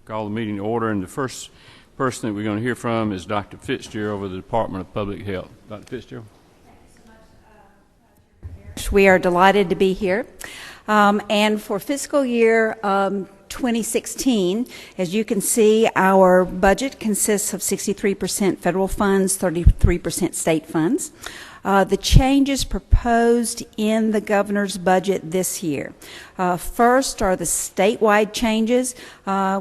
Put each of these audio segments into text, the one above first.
Call the meeting to order, and the first person that we're going to hear from is Dr. Fitzgerald with the Department of Public Health. Dr. Fitzgerald. We are delighted to be here. And for fiscal year 2016, as you can see, our budget consists of 63% federal funds, 33% state funds. The changes proposed in the governor's budget this year. First are the statewide changes,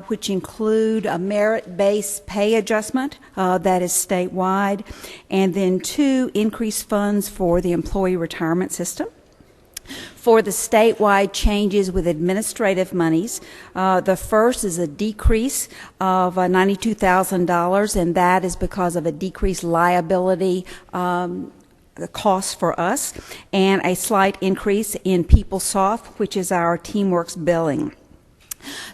which include a merit-based pay adjustment that is statewide, and then 2 increased funds for the employee retirement system. For the statewide changes with administrative monies, the first is a decrease of $92,000, and that is because of a decreased liability the cost for us, and a slight increase in PeopleSoft, which is our TeamWorks billing.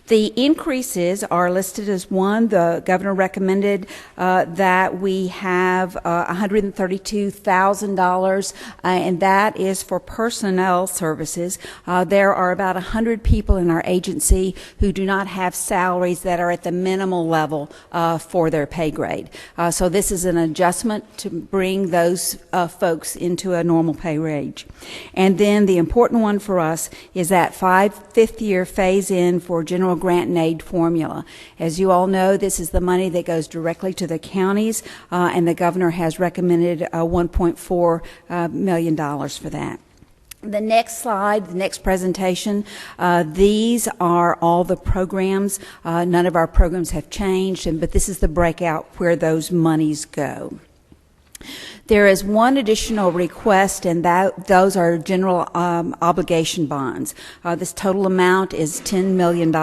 The increases are listed as one. The governor recommended that we have $132,000, and that is for personnel services. There are about 100 people in our agency who do not have salaries that are at the minimal level for their pay grade. So this is an adjustment to bring those folks into a normal pay range. And then the important one for us is that fifth-year phase-in for general grant and aid formula. As you all know, this is the money that goes directly to the counties, and the governor has recommended $1.4 million for that. The next slide, the next presentation, these are all the programs. None of our programs have changed, but this is the breakout where those monies go. There is one additional request, and those are general obligation bonds. This total amount is $10 million,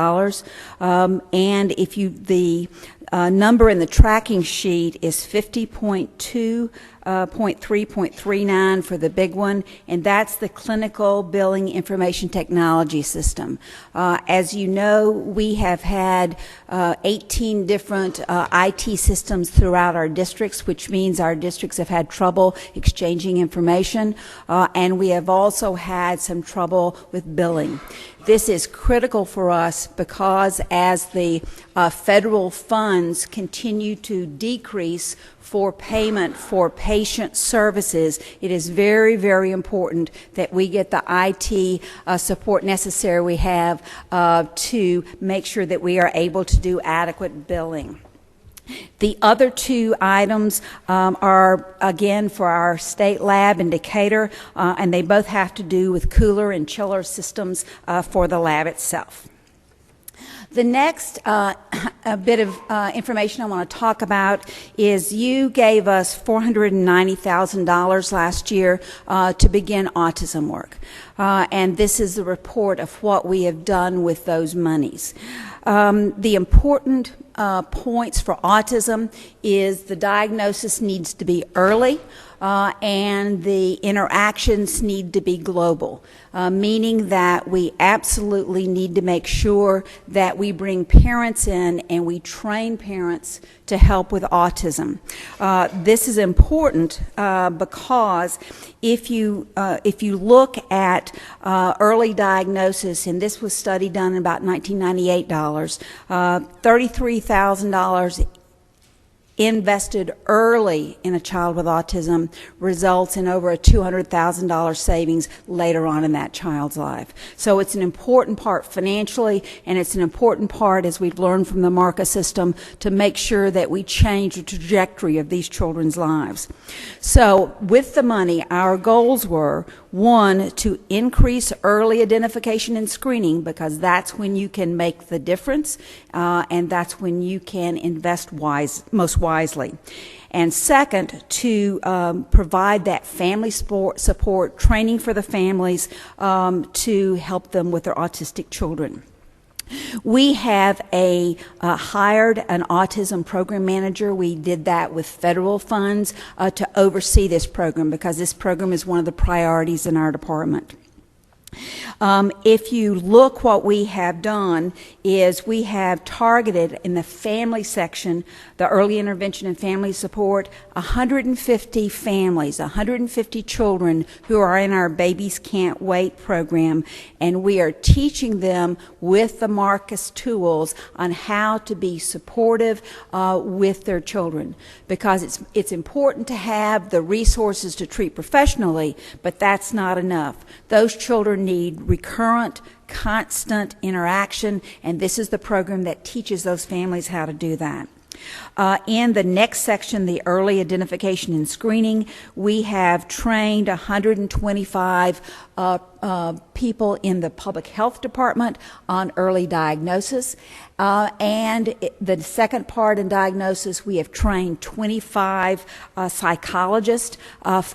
and if the number in the tracking sheet is 50.2.3.39 for the big one, and that's the Clinical Billing Information Technology System. As you know, we have had 18 different IT systems throughout our districts, which means our districts have had trouble exchanging information, and we have also had some trouble with billing. This is critical for us because as the federal funds continue to decrease for payment for patient services, it is very, very important that we get the IT support necessary we have to make sure that we are able to do adequate billing. The other 2 items are, again, for our state lab in Decatur, and they both have to do with cooler and chiller systems for the lab itself. The next bit of information I want to talk about is you gave us $490,000 last year to begin autism work. And this is the report of what we have done with those monies. The important points for autism is the diagnosis needs to be early, and the interactions need to be global, meaning that we absolutely need to make sure that we bring parents in and we train parents to help with autism. This is important because if you look at early diagnosis, and this was study done in about $1998, $33,000 invested early in a child with autism results in over a $200,000 savings later on in that child's life. So it's an important part financially, and it's an important part, as we've learned from the MARCA system, to make sure that we change the trajectory of these children's lives. So with the money, our goals were, 1, to increase early identification and screening, because that's when you can make the difference, and that's when you can invest most wisely. And second, to provide that family support training for the families to help them with their autistic children. We have hired an autism program manager. We did that with federal funds to oversee this program, because this program is one of the priorities in our department. If you look, what we have done is we have targeted in the family section, the early intervention and family support, 150 families, 150 children who are in our Babies Can't Wait program, and we are teaching them with the Marcus tools on how to be supportive with their children, because it's important to have the resources to treat professionally, but that's not enough. Those children need recurrent, constant interaction, and this is the program that teaches those families how to do that. In the next section, the early identification and screening, we have trained 125 people in the public health department on early diagnosis. And the second part in diagnosis, we have trained 25 psychologists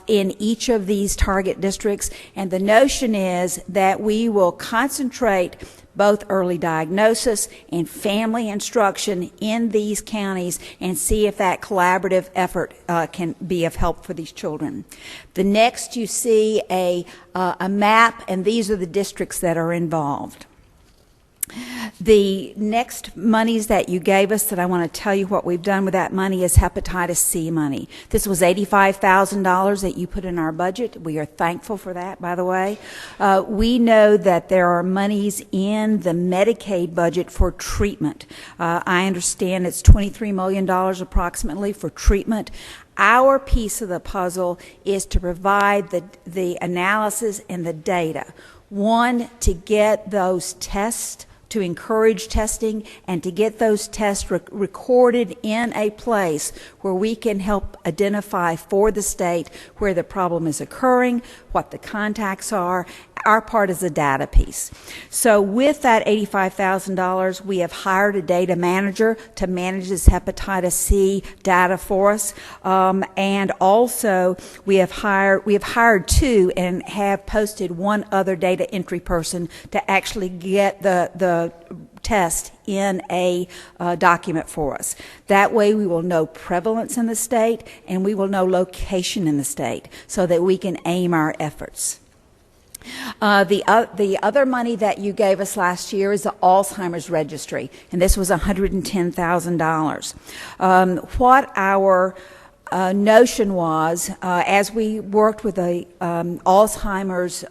in each of these target districts. And the notion is that we will concentrate both early diagnosis and family instruction in these counties and see if that collaborative effort can be of help for these children. The next, you see a map, and these are the districts that are involved. The next monies that you gave us that I want to tell you what we've done with that money is hepatitis C money. This was $85,000 that you put in our budget. We are thankful for that, by the way. We know that there are monies in the Medicaid budget for treatment. I understand it's $23 million approximately for treatment. Our piece of the puzzle is to provide the analysis and the data. One, to get those tests, to encourage testing, and to get those tests recorded in a place where we can help identify for the state where the problem is occurring, what the contacts are. Our part is a data piece. So with that $85,000, we have hired a data manager to manage this hepatitis C data for us, and also we have hired two and have posted one other data entry person to actually get the test in a document for us. That way we will know prevalence in the state and we will know location in the state so that we can aim our efforts. The other money that you gave us last year is the Alzheimer's Registry, and this was $110,000. What our notion was, as we worked with the Alzheimer's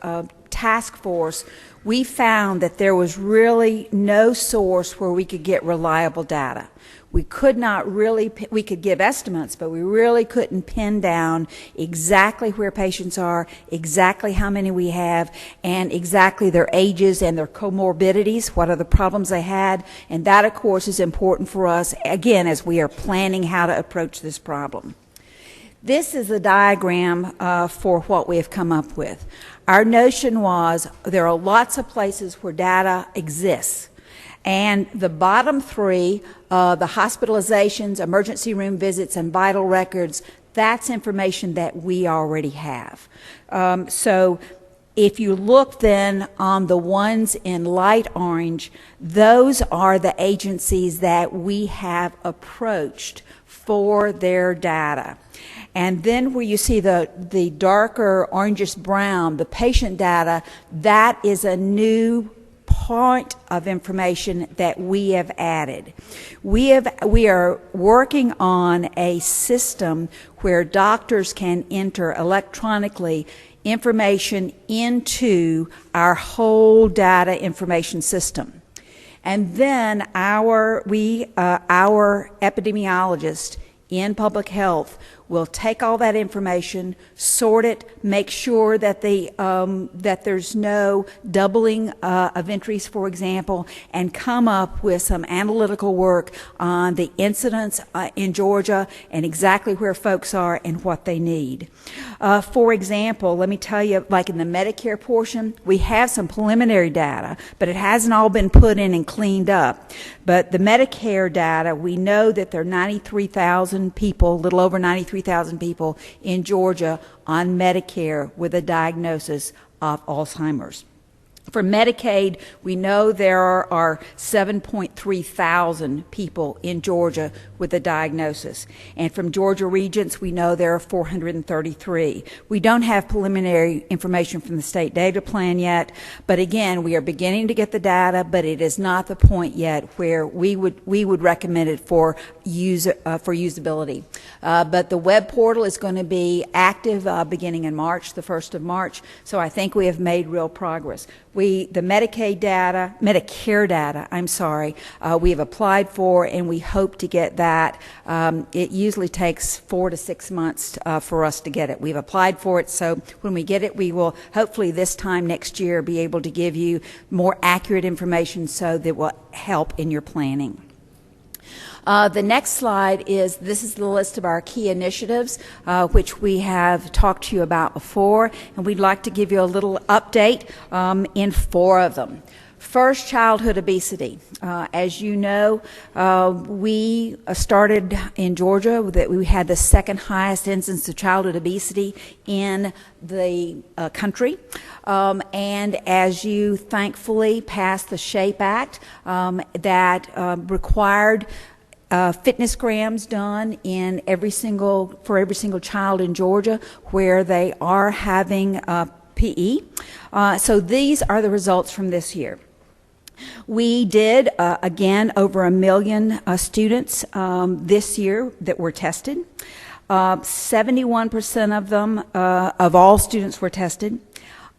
task force, we found that there was really no source where we could get reliable data. We could not really, we could give estimates, but we really couldn't pin down exactly where patients are, exactly how many we have, and exactly their ages and their comorbidities, what are the problems they had. And that, of course, is important for us, again, as we are planning how to approach this problem. This is a diagram for what we have come up with. Our notion was there are lots of places where data exists. And the bottom three, the hospitalizations, emergency room visits, and vital records, that's information that we already have. So if you look then on the ones in light orange, those are the agencies that we have approached for their data. And then where you see the darker orangish brown, the patient data, that is a new point of information that we have added. We are working on a system where doctors can enter electronically information into our whole data information system. And then our epidemiologists in public health will take all that information, sort it, make sure that that there's no doubling of entries, for example, and come up with some analytical work on the incidence in Georgia and exactly where folks are and what they need. For example, let me tell you, like in the Medicare portion, we have some preliminary data, but it hasn't all been put in and cleaned up. But the Medicare data, we know that there are 93,000 people, a little over 93,000 people in Georgia on Medicare with a diagnosis of Alzheimer's. For Medicaid, we know there are 7.3 thousand people in Georgia with a diagnosis. And from Georgia Regents, we know there are 433. We don't have preliminary information from the state data plan yet, but again, we are beginning to get the data, but it is not the point yet where we would recommend it for usability. But the web portal is going to be active beginning in March, the 1st of March, so I think we have made real progress. The Medicare data, we have applied for, and we hope to get that. It usually takes 4 to 6 months for us to get it. We've applied for it, so when we get it, we will hopefully this time next year be able to give you more accurate information so that will help in your planning. The next slide this is the list of our key initiatives, which we have talked to you about before, and we'd like to give you a little update in 4 of them. First, childhood obesity. As you know, we started in Georgia that we had the 2nd highest incidence of childhood obesity in the country. And as you thankfully passed the SHAPE Act that required fitnessgrams done for every single child in Georgia where they are having PE. So these are the results from this year. We did, again, over 1 million students this year that were tested. 71% of them, of all students were tested.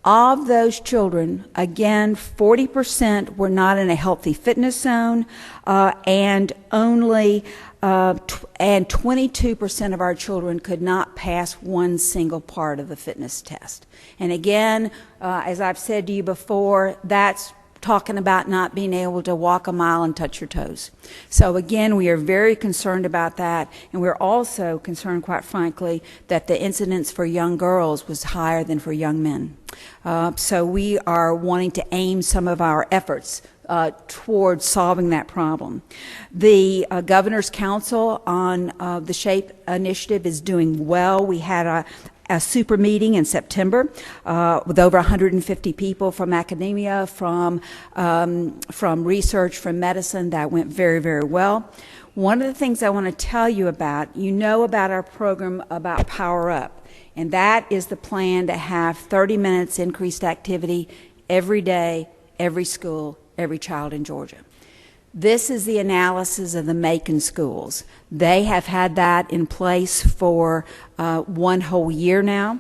Of those children, again, 40% were not in a healthy fitness zone, and 22% of our children could not pass one single part of the fitness test. And again, as I've said to you before, that's talking about not being able to walk a mile and touch your toes. So again, we are very concerned about that, and we're also concerned, quite frankly, that the incidence for young girls was higher than for young men. So we are wanting to aim some of our efforts towards solving that problem. The Governor's Council on the SHAPE initiative is doing well. We had a super meeting in September with over 150 people from academia, from research, from medicine. That went very, very well. One of the things I want to tell you about, you know about our program about Power Up, and that is the plan to have 30 minutes increased activity every day, every school, every child in Georgia. This is the analysis of the Macon schools. They have had that in place for 1 whole year now.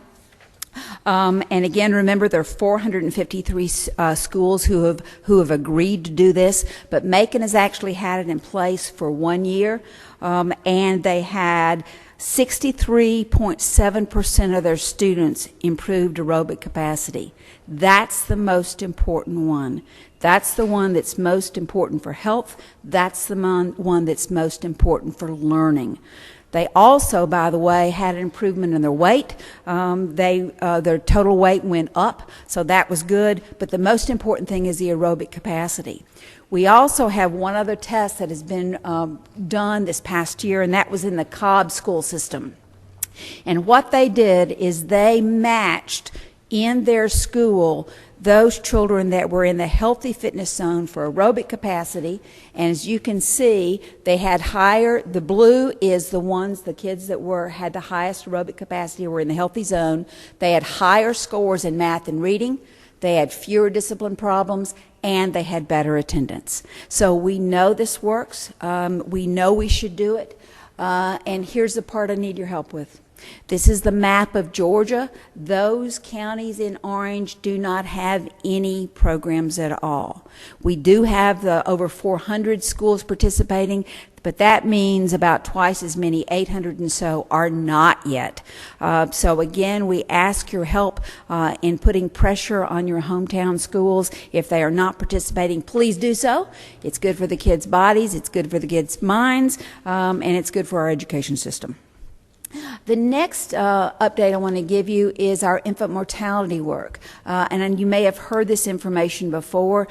And again, remember, there are 453 schools who have agreed to do this, but Macon has actually had it in place for 1 year, and they had 63.7% of their students improved aerobic capacity. That's the most important one. That's the one that's most important for health. That's the one that's most important for learning. They also, by the way, had an improvement in their weight. Their total weight went up, so that was good. But the most important thing is the aerobic capacity. We also have one other test that has been done this past year, and that was in the Cobb school system. And what they did is they matched in their school those children that were in the healthy fitness zone for aerobic capacity, and as you can see, they had higher. The blue is the kids that had the highest aerobic capacity, were in the healthy zone. They had higher scores in math and reading. They had fewer discipline problems, and they had better attendance. So we know this works. We know we should do it. And here's the part I need your help with. This is the map of Georgia. Those counties in orange do not have any programs at all. We do have the over 400 schools participating, but that means about twice as many, 800 and so, are not yet. So again, we ask your help in putting pressure on your hometown schools. If they are not participating, please do so. It's good for the kids' bodies, it's good for the kids' minds, and it's good for our education system. The next update I want to give you is our infant mortality work. And you may have heard this information before.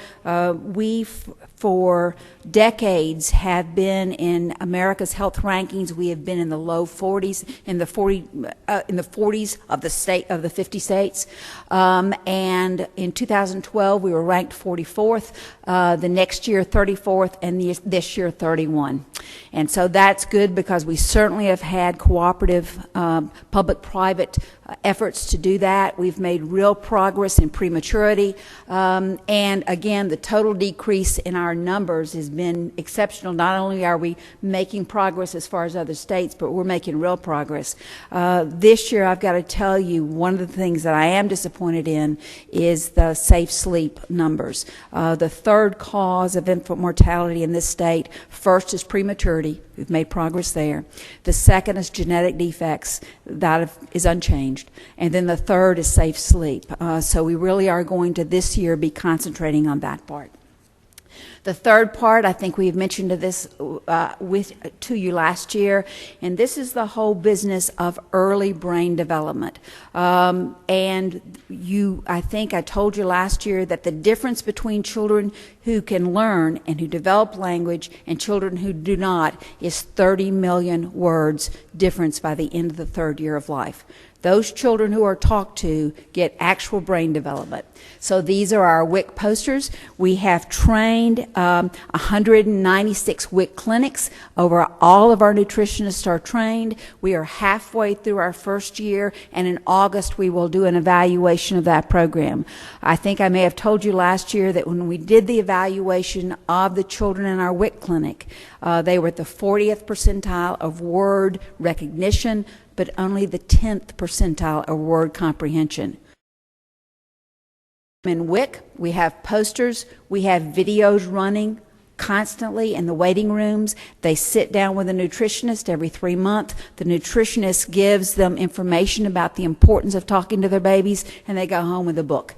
For decades have been in America's health rankings. We have been in the low 40s, in the 40s of the state of the 50 states. And in 2012 we were ranked 44th. The next year 34th, and this year 31. And so that's good because we certainly have had cooperative public-private efforts to do that. We've made real progress in prematurity, and again, the total decrease in our numbers has been exceptional. Not only are we making progress as far as other states, but we're making real progress. This year, I've got to tell you, one of the things that I am disappointed in is the safe sleep numbers. The third cause of infant mortality in this state, first is prematurity. We've made progress there. The second is genetic defects. That is unchanged. And then the third is safe sleep. So we really are going to this year be concentrating on that part. The third part, I think we've mentioned this to you last year, and this is the whole business of early brain development. And I think I told you last year that the difference between children who can learn and who develop language and children who do not is 30 million words difference by the end of the third year of life. Those children who are talked to get actual brain development. So these are our WIC posters. We have trained 196 WIC clinics. Over all of our nutritionists are trained. We are halfway through our first year, and in August we will do an evaluation of that program. I think I may have told you last year that when we did the evaluation of the children in our WIC clinic, they were at the 40th percentile of word recognition, but only the 10th percentile of word comprehension. In WIC, we have posters, we have videos running constantly in the waiting rooms. They sit down with a nutritionist every 3 months. The nutritionist gives them information about the importance of talking to their babies, and they go home with a book.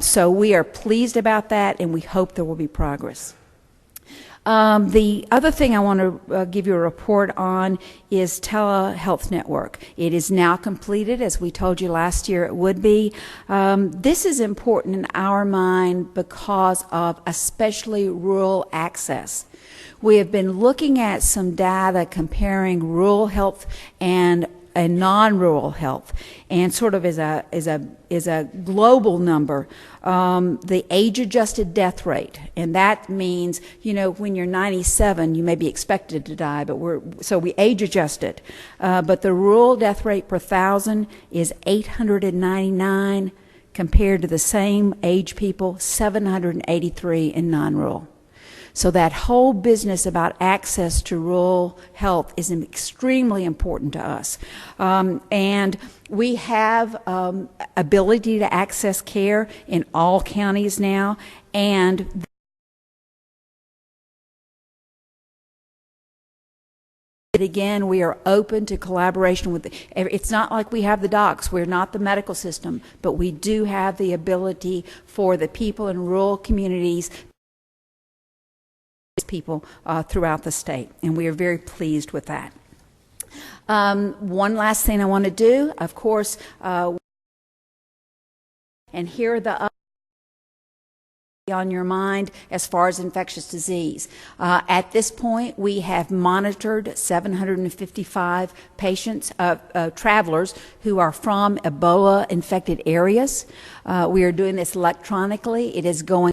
So we are pleased about that, and we hope there will be progress. The other thing I want to give you a report on is telehealth network. It is now completed, as we told you last year it would be. This is important in our mind because of especially rural access. We have been looking at some data comparing rural health and non-rural health, and sort of as a global number, the age-adjusted death rate, and that means, you know, when you're 97, you may be expected to die, but so we age-adjust it. But the rural death rate per 1,000 is 899 compared to the same age people, 783 in non-rural. So that whole business about access to rural health is extremely important to us. And we have ability to access care in all counties now, and again, we are open to collaboration with it's not like we have the docs. We're not the medical system, but we do have the ability for the people in rural communities, people throughout the state, and we are very pleased with that. One last thing I want to do, of course, and here are the on your mind as far as infectious disease. At this point, we have monitored 755 patients, travelers who are from Ebola-infected areas. We are doing this electronically. It is going.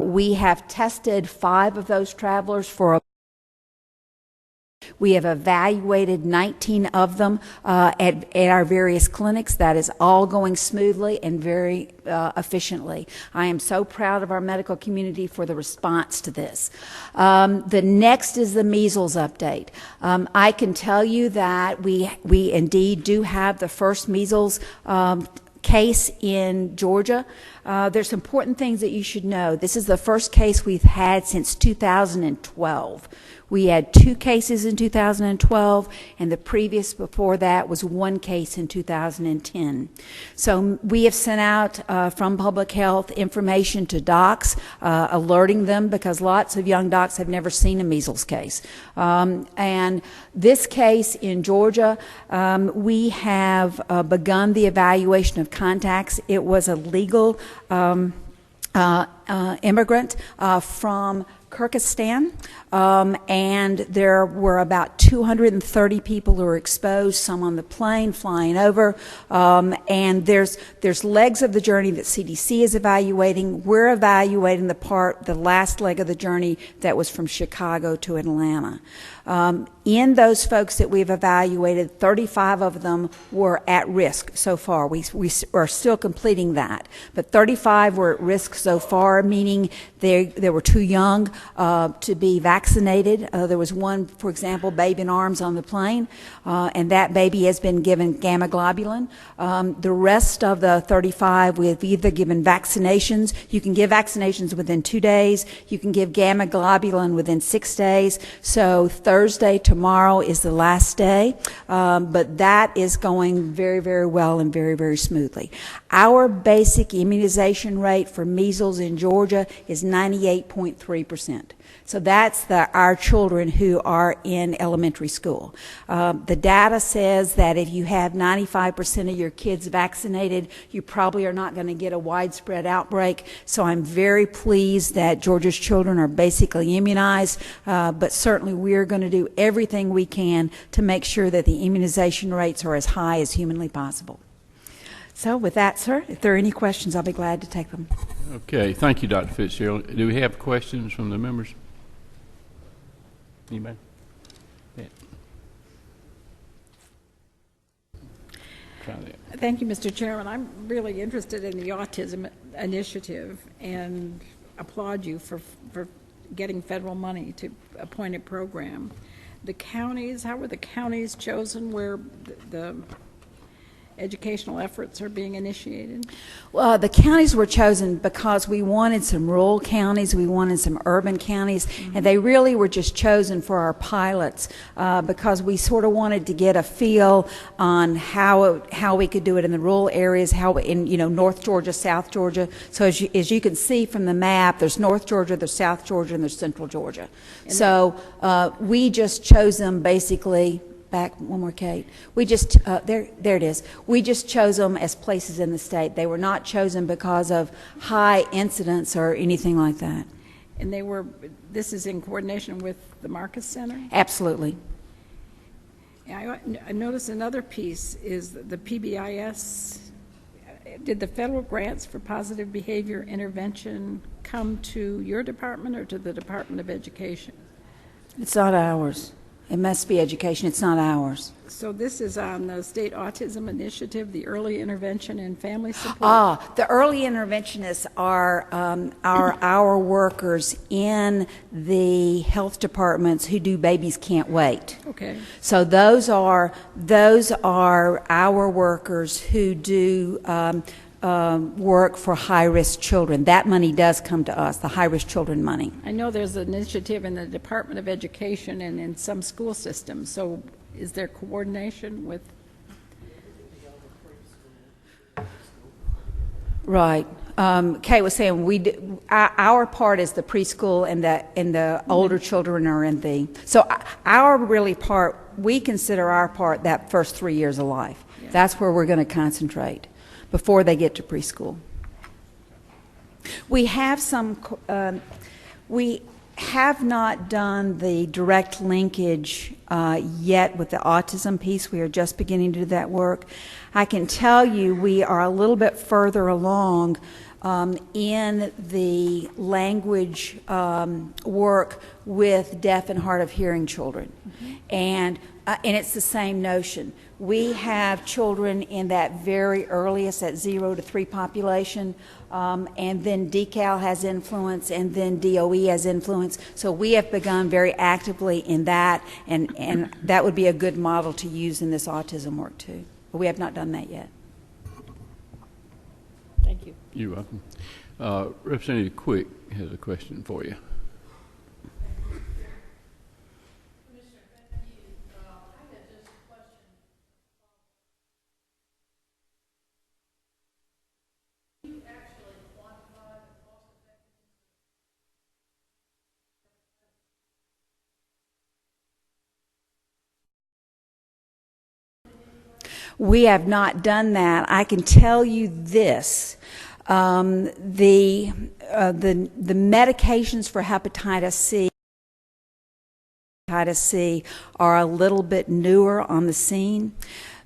We have tested 5 of those travelers for. We have evaluated 19 of them at our various clinics. That is all going smoothly and very efficiently. I am so proud of our medical community for the response to this. The next is the measles update. I can tell you that we indeed do have the first measles case in Georgia. There's important things that you should know. This is the first case we've had since 2012. We had 2 cases in 2012, and the previous before that was 1 case in 2010. So we have sent out from Public Health information to docs, alerting them, because lots of young docs have never seen a measles case. And this case in Georgia, we have begun the evaluation of contacts. It was a legal immigrant from Kyrgyzstan, and there were about 230 people who were exposed, some on the plane flying over, and there's legs of the journey that CDC is evaluating. We're evaluating the last leg of the journey that was from Chicago to Atlanta. In those folks that we've evaluated, 35 of them were at risk so far. We are still completing that, but 35 were at risk so far, meaning they were too young to be vaccinated. There was one, for example, baby in arms on the plane, and that baby has been given gamma globulin. The rest of the 35, we've either given vaccinations. You can give vaccinations within 2 days. You can give gamma globulin within 6 days. So Thursday, tomorrow is the last day, but that is going very, very well and very, very smoothly. Our basic immunization rate for measles in Georgia is 98.3%. So that's our children who are in elementary school. The data says that if you have 95% of your kids vaccinated, you probably are not going to get a widespread outbreak. So I'm very pleased that Georgia's children are basically immunized, but certainly we're going to do everything we can to make sure that the immunization rates are as high as humanly possible. So with that, sir, if there are any questions, I'll be glad to take them. Okay, thank you, Dr. Fitzgerald. Do we have questions from the members? Anybody? Yeah. Try that. Thank you, Mr. Chairman. I'm really interested in the autism initiative and applaud you for getting federal money to appoint a program. The counties, how were the counties chosen where the educational efforts are being initiated? Well, the counties were chosen because we wanted some rural counties, we wanted some urban counties, and they really were just chosen for our pilots because we sort of wanted to get a feel on how we could do it in the rural areas, how in North Georgia, South Georgia. So as you can see from the map, there's North Georgia, there's South Georgia, and there's Central Georgia. And so we just chose them basically. Back one more, Kate. We just there it is. We just chose them as places in the state. They were not chosen because of high incidence or anything like that. And this is in coordination with the Marcus Center? Absolutely. I noticed another piece is the PBIS. Did the federal grants for positive behavior intervention come to your department or to the Department of Education? It's not ours. It must be education. It's not ours. So this is on the State Autism Initiative, the Early Intervention and Family Support? The early interventionists are our workers in the health departments who do Babies Can't Wait. Okay. So those are our workers who do work for high-risk children. That money does come to us, the high-risk children money. I know there's an initiative in the Department of Education and in some school systems, so is there coordination with? Right. Kate was saying our part is the preschool and the older children are in the, so our really part, we consider our part that first 3 years of life. Yeah. That's where we're going to concentrate before they get to preschool. We have we have not done the direct linkage yet with the autism piece. We are just beginning to do that work. I can tell you we are a little bit further along in the language work with deaf and hard of hearing children. Mm-hmm. And it's the same notion. We have children in that very earliest, at 0 to 3 population, and then DECAL has influence, and then DOE has influence. So we have begun very actively in that, and that would be a good model to use in this autism work too. But we have not done that yet. Thank you. You're welcome. Representative Quick has a question for you. We have not done that. I can tell you this. The medications for hepatitis C are a little bit newer on the scene,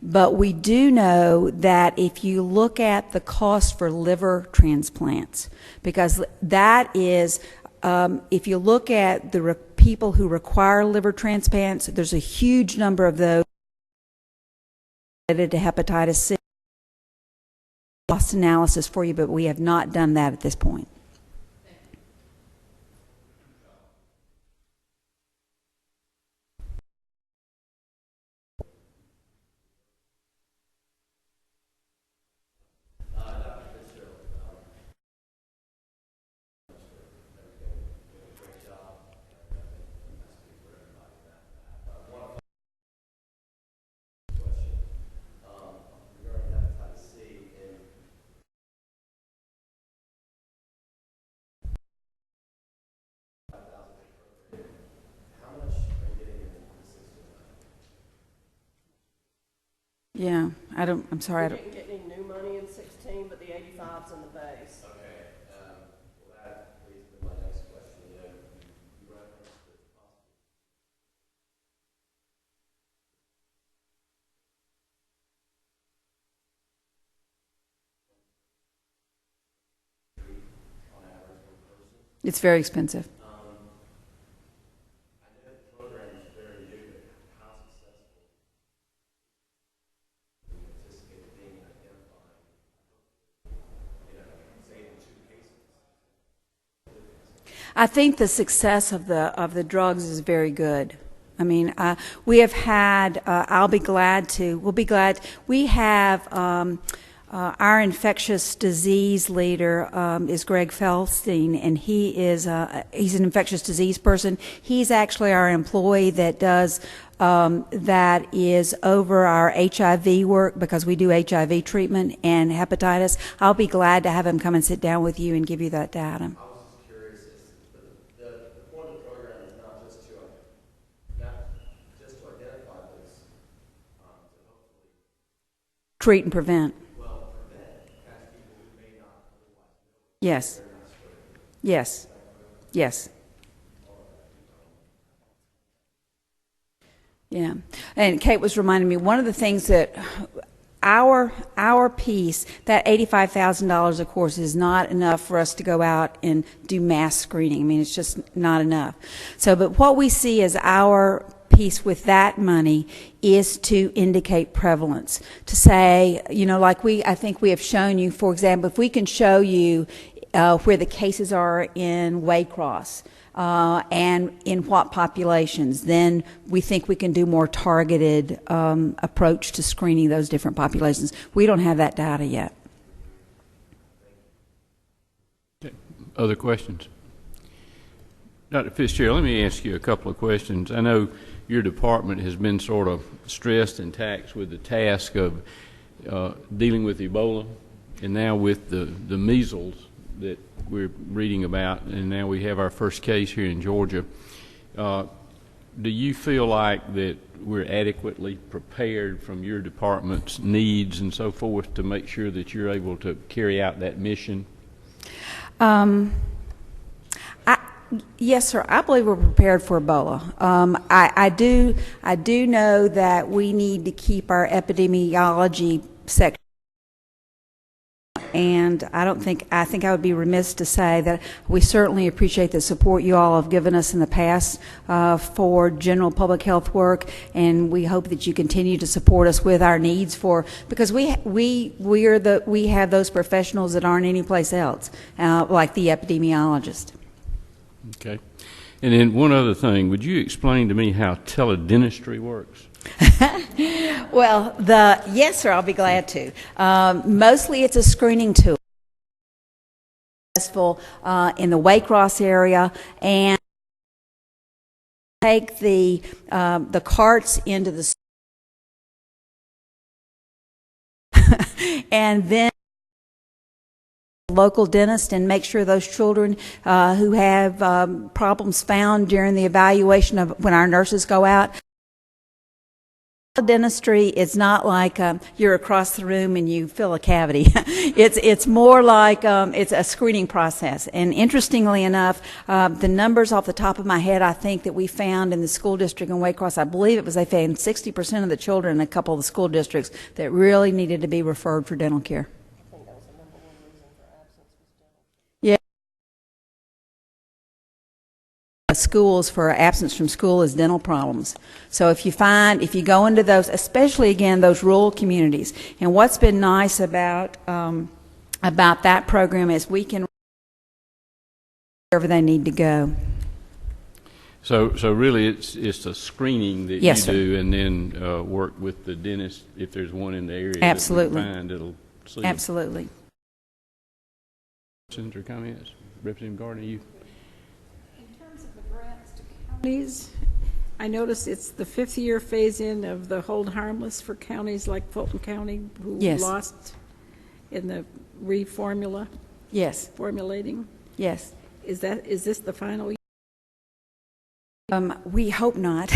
but we do know that if you look at the cost for liver transplants, because that is, if you look at the people who require liver transplants, there's a huge number of those related to hepatitis C. Cost analysis for you, but we have not done that at this point. Yeah, I'm sorry. We didn't get any new money in 16, but the 85's in the base. Okay, well, that leads to my next question. You referenced the possible on average per person. It's very expensive. I know the program is very new, but how successful do you anticipate it being in identifying, say in 2 cases? I think the success of the drugs is very good. I mean, we have had. We'll be glad. We have our infectious disease leader is Greg Feldstein, and he's an infectious disease person. He's actually our employee that does that is over our HIV work, because we do HIV treatment and hepatitis. I'll be glad to have him come and sit down with you and give you that data. The point of the program is not just to identify this, to hopefully Treat and prevent. catch people who may not otherwise know Yes. Yes. Yes. Yeah. And Kate was reminding me, one of the things that our piece, that $85,000, of course, is not enough for us to go out and do mass screening. I mean, it's just not enough. So, but what we see as our piece with that money is to indicate prevalence, to say, like I think we have shown you, for example, if we can show you where the cases are in Waycross, and in what populations, then we think we can do more targeted approach to screening those different populations. We don't have that data yet. Okay. Other questions? Dr. Fitzgerald, let me ask you a couple of questions. I know your department has been sort of stressed and taxed with the task of dealing with Ebola, and now with the measles that we're reading about, and now we have our first case here in Georgia. Do you feel like that we're adequately prepared from your department's needs and so forth to make sure that you're able to carry out that mission? Yes, sir. I believe we're prepared for Ebola. I do know that we need to keep our epidemiology section. And I think I would be remiss to say that we certainly appreciate the support you all have given us in the past for general public health work, and we hope that you continue to support us with our needs because we have those professionals that aren't anyplace else, like the epidemiologist. Okay. And then one other thing, would you explain to me how teledentistry works? Well, yes, sir, I'll be glad to. Mostly it's a screening tool. successful in the Waycross area, and take the carts into the and then local dentist and make sure those children who have problems found during the evaluation of when our nurses go out. Dentistry is not like you're across the room and you fill a cavity. It's more like it's a screening process. And interestingly enough, the numbers off the top of my head, I think that we found in the school district in Waycross, I believe it was they found 60% of the children in a couple of the school districts that really needed to be referred for dental care. I think that was the number one reason for absence was dental. Yeah. Schools for absence from school is dental problems. So if you go into those, especially again those rural communities, and what's been nice about that program is we can wherever they need to go. So really, it's a screening that Yes, you sir. do, and then work with the dentist if there's one in the area. Absolutely. That we find it'll see. Absolutely. Questions or comments, Representative Gardner? You. Counties, I notice it's the 5th year phase-in of the hold harmless for counties like Fulton County who Yes. lost in the Yes. formulating. Yes. Is this the final year? We hope not.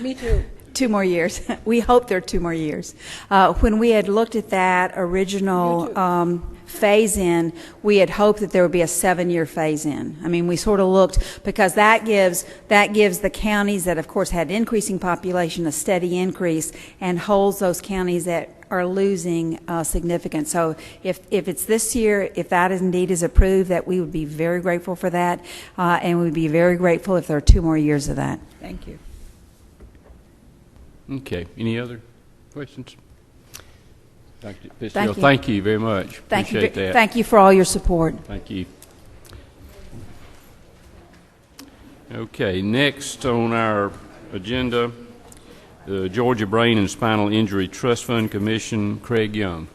Me too. 2 more years. We hope there are 2 more years. When we had looked at that original phase-in, we had hoped that there would be a 7-year phase-in. I mean, we sort of looked, because that gives the counties that, of course, had increasing population a steady increase, and holds those counties that are losing significant. So if it's this year, if that indeed is approved, that we would be very grateful for that, and we'd be very grateful if there are 2 more years of that. Thank you. Okay. Any other questions? Dr. Fitzgerald, you. thank you very much. Appreciate that. Thank you for all your support. Thank you. Okay, next on our agenda, the Georgia Brain and Spinal Injury Trust Fund Commission, Craig Young.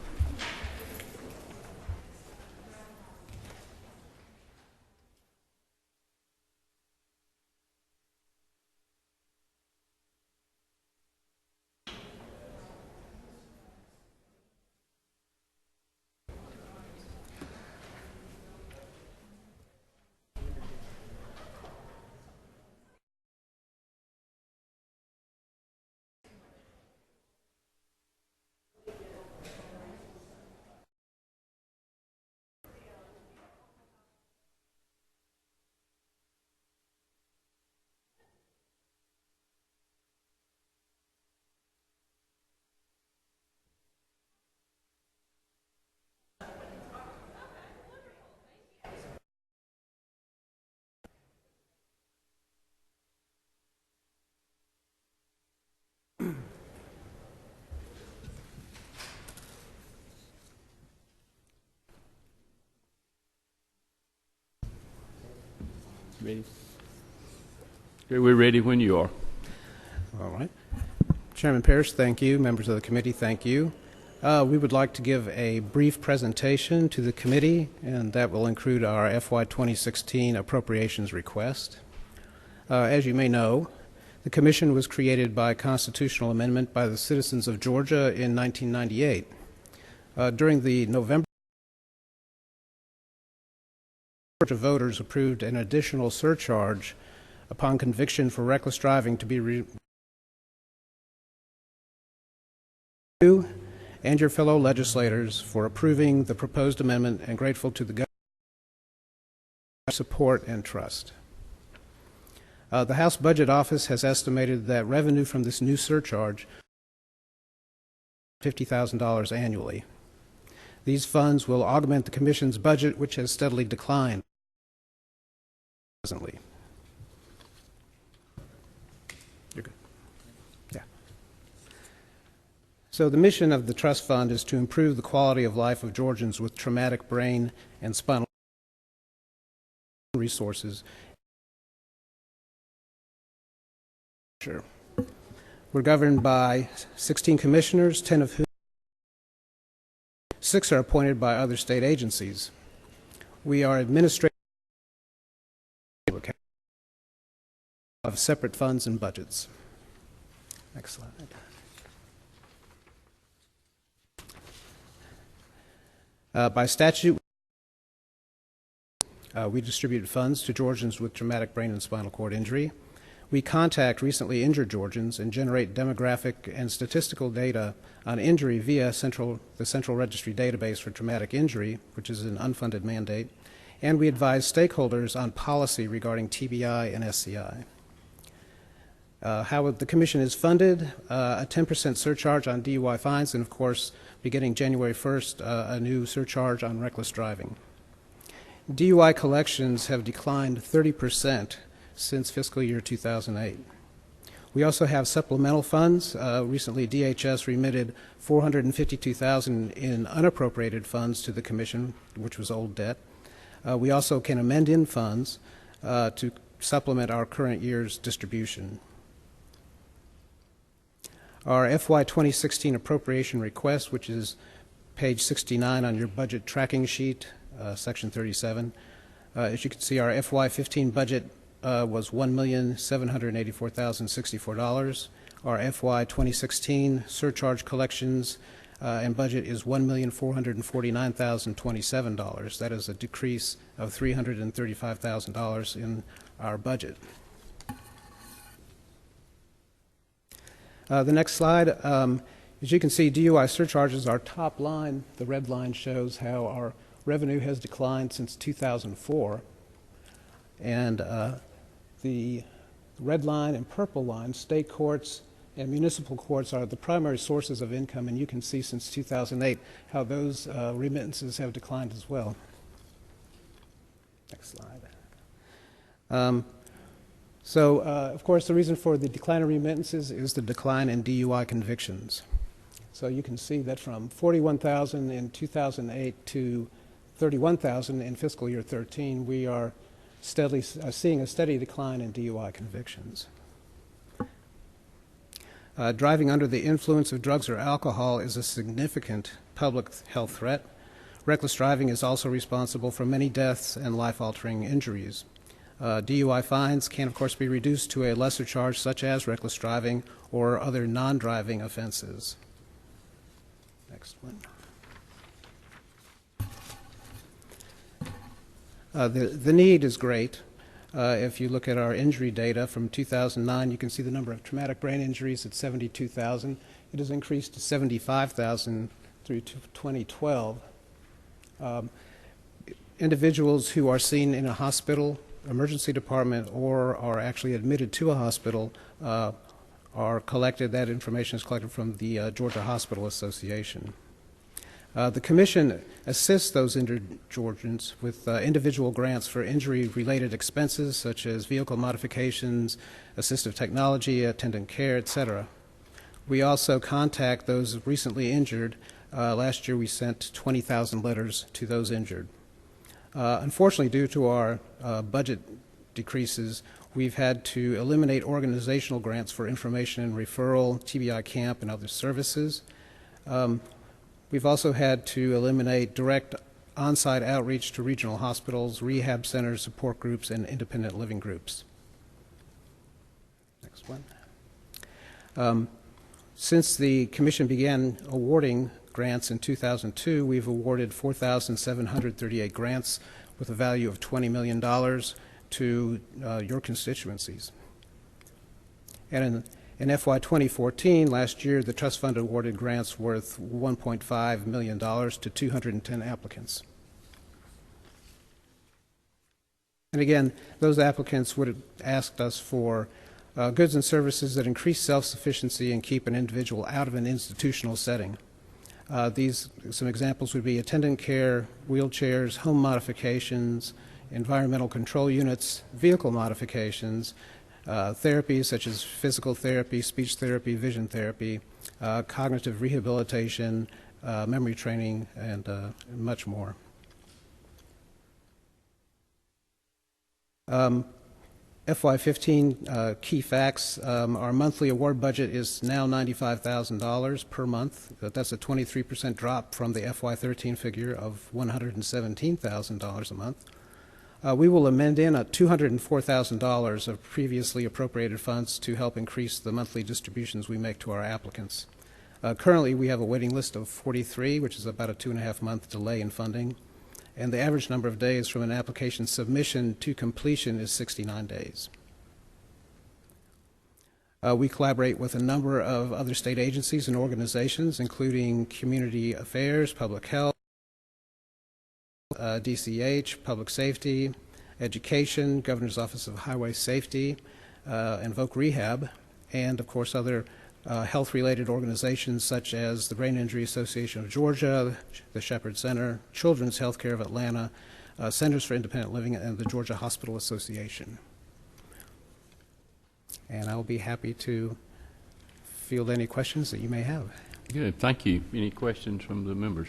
Ready? Okay, we're ready when you are. All right. Chairman Pierce, thank you. Members of the committee, thank you. We would like to give a brief presentation to the committee, and that will include our FY 2016 appropriations request. As you may know, the commission was created by constitutional amendment by the citizens of Georgia in 1998. During the November, Georgia voters approved an additional surcharge upon conviction for reckless driving to be you and your fellow legislators for approving the proposed amendment, and grateful to the government for support and trust. The House Budget Office has estimated that revenue from this new surcharge is $50,000 annually. These funds will augment the Commission's budget, which has steadily declined presently. You're good. Yeah. So the mission of the Trust Fund is to improve the quality of life of Georgians with traumatic brain and spinal resources. Sure. We're governed by 16 commissioners, 10 of whom 6 are appointed by other state agencies. We are administrating of separate funds and budgets. Next slide. By statute, we distribute funds to Georgians with traumatic brain and spinal cord injury. We contact recently injured Georgians and generate demographic and statistical data on injury via the Central Registry Database for Traumatic Injury, which is an unfunded mandate, and we advise stakeholders on policy regarding TBI and SCI. How the Commission is funded, a 10% surcharge on DUI fines, and of course, beginning January 1st, a new surcharge on reckless driving. DUI collections have declined 30% since fiscal year 2008. We also have supplemental funds. Recently, DHS remitted $452,000 in unappropriated funds to the Commission, which was old debt. We also can amend in funds to supplement our current year's distribution. Our FY 2016 appropriation request, which is page 69 on your budget tracking sheet, section 37. As you can see, our FY 15 budget was $1,784,064. Our FY 2016 surcharge collections and budget is $1,449,027. That is a decrease of $335,000 in our budget. The next slide, as you can see, DUI surcharges, our top line, the red line shows how our revenue has declined since 2004. And the red line and purple line, state courts and municipal courts are the primary sources of income, and you can see since 2008 how those remittances have declined as well. Next slide. Of course, the reason for the decline in remittances is the decline in DUI convictions. So you can see that from 41,000 in 2008 to 31,000 in fiscal year 13, we are steadily seeing a steady decline in DUI convictions. Driving under the influence of drugs or alcohol is a significant public health threat. Reckless driving is also responsible for many deaths and life-altering injuries. DUI fines can, of course, be reduced to a lesser charge, such as reckless driving or other non-driving offenses. Next one. The need is great. If you look at our injury data from 2009, you can see the number of traumatic brain injuries at 72,000. It has increased to 75,000 through 2012. Individuals who are seen in a hospital, emergency department, or are actually admitted to a hospital are collected. That information is collected from the Georgia Hospital Association. The Commission assists those injured Georgians with individual grants for injury-related expenses such as vehicle modifications, assistive technology, attendant care, etc. We also contact those recently injured. Last year we sent 20,000 letters to those injured. Unfortunately, due to our budget decreases, we've had to eliminate organizational grants for information and referral, TBI camp, and other services. We've also had to eliminate direct on-site outreach to regional hospitals, rehab centers, support groups, and independent living groups. Next one. Since the Commission began awarding grants in 2002, we've awarded 4,738 grants with a value of $20 million to your constituencies. And in FY 2014, last year, the Trust Fund awarded grants worth $1.5 million to 210 applicants. And again, those applicants would have asked us for goods and services that increase self-sufficiency and keep an individual out of an institutional setting. Some examples would be attendant care, wheelchairs, home modifications, environmental control units, vehicle modifications, therapies such as physical therapy, speech therapy, vision therapy, cognitive rehabilitation, memory training, and much more. FY15 key facts, our monthly award budget is now $95,000 per month. That's a 23% drop from the FY13 figure of $117,000 a month. We will amend in $204,000 of previously appropriated funds to help increase the monthly distributions we make to our applicants. Currently, we have a waiting list of 43, which is about a 2.5-month delay in funding, and the average number of days from an application submission to completion is 69 days. We collaborate with a number of other state agencies and organizations, including Community Affairs, Public Health, DCH, Public Safety, Education, Governor's Office of Highway Safety, and Voc Rehab, and of course other health-related organizations such as the Brain Injury Association of Georgia, the Shepherd Center, Children's Healthcare of Atlanta, Centers for Independent Living, and the Georgia Hospital Association. And I'll be happy to field any questions that you may have. Good, thank you. Any questions from the members?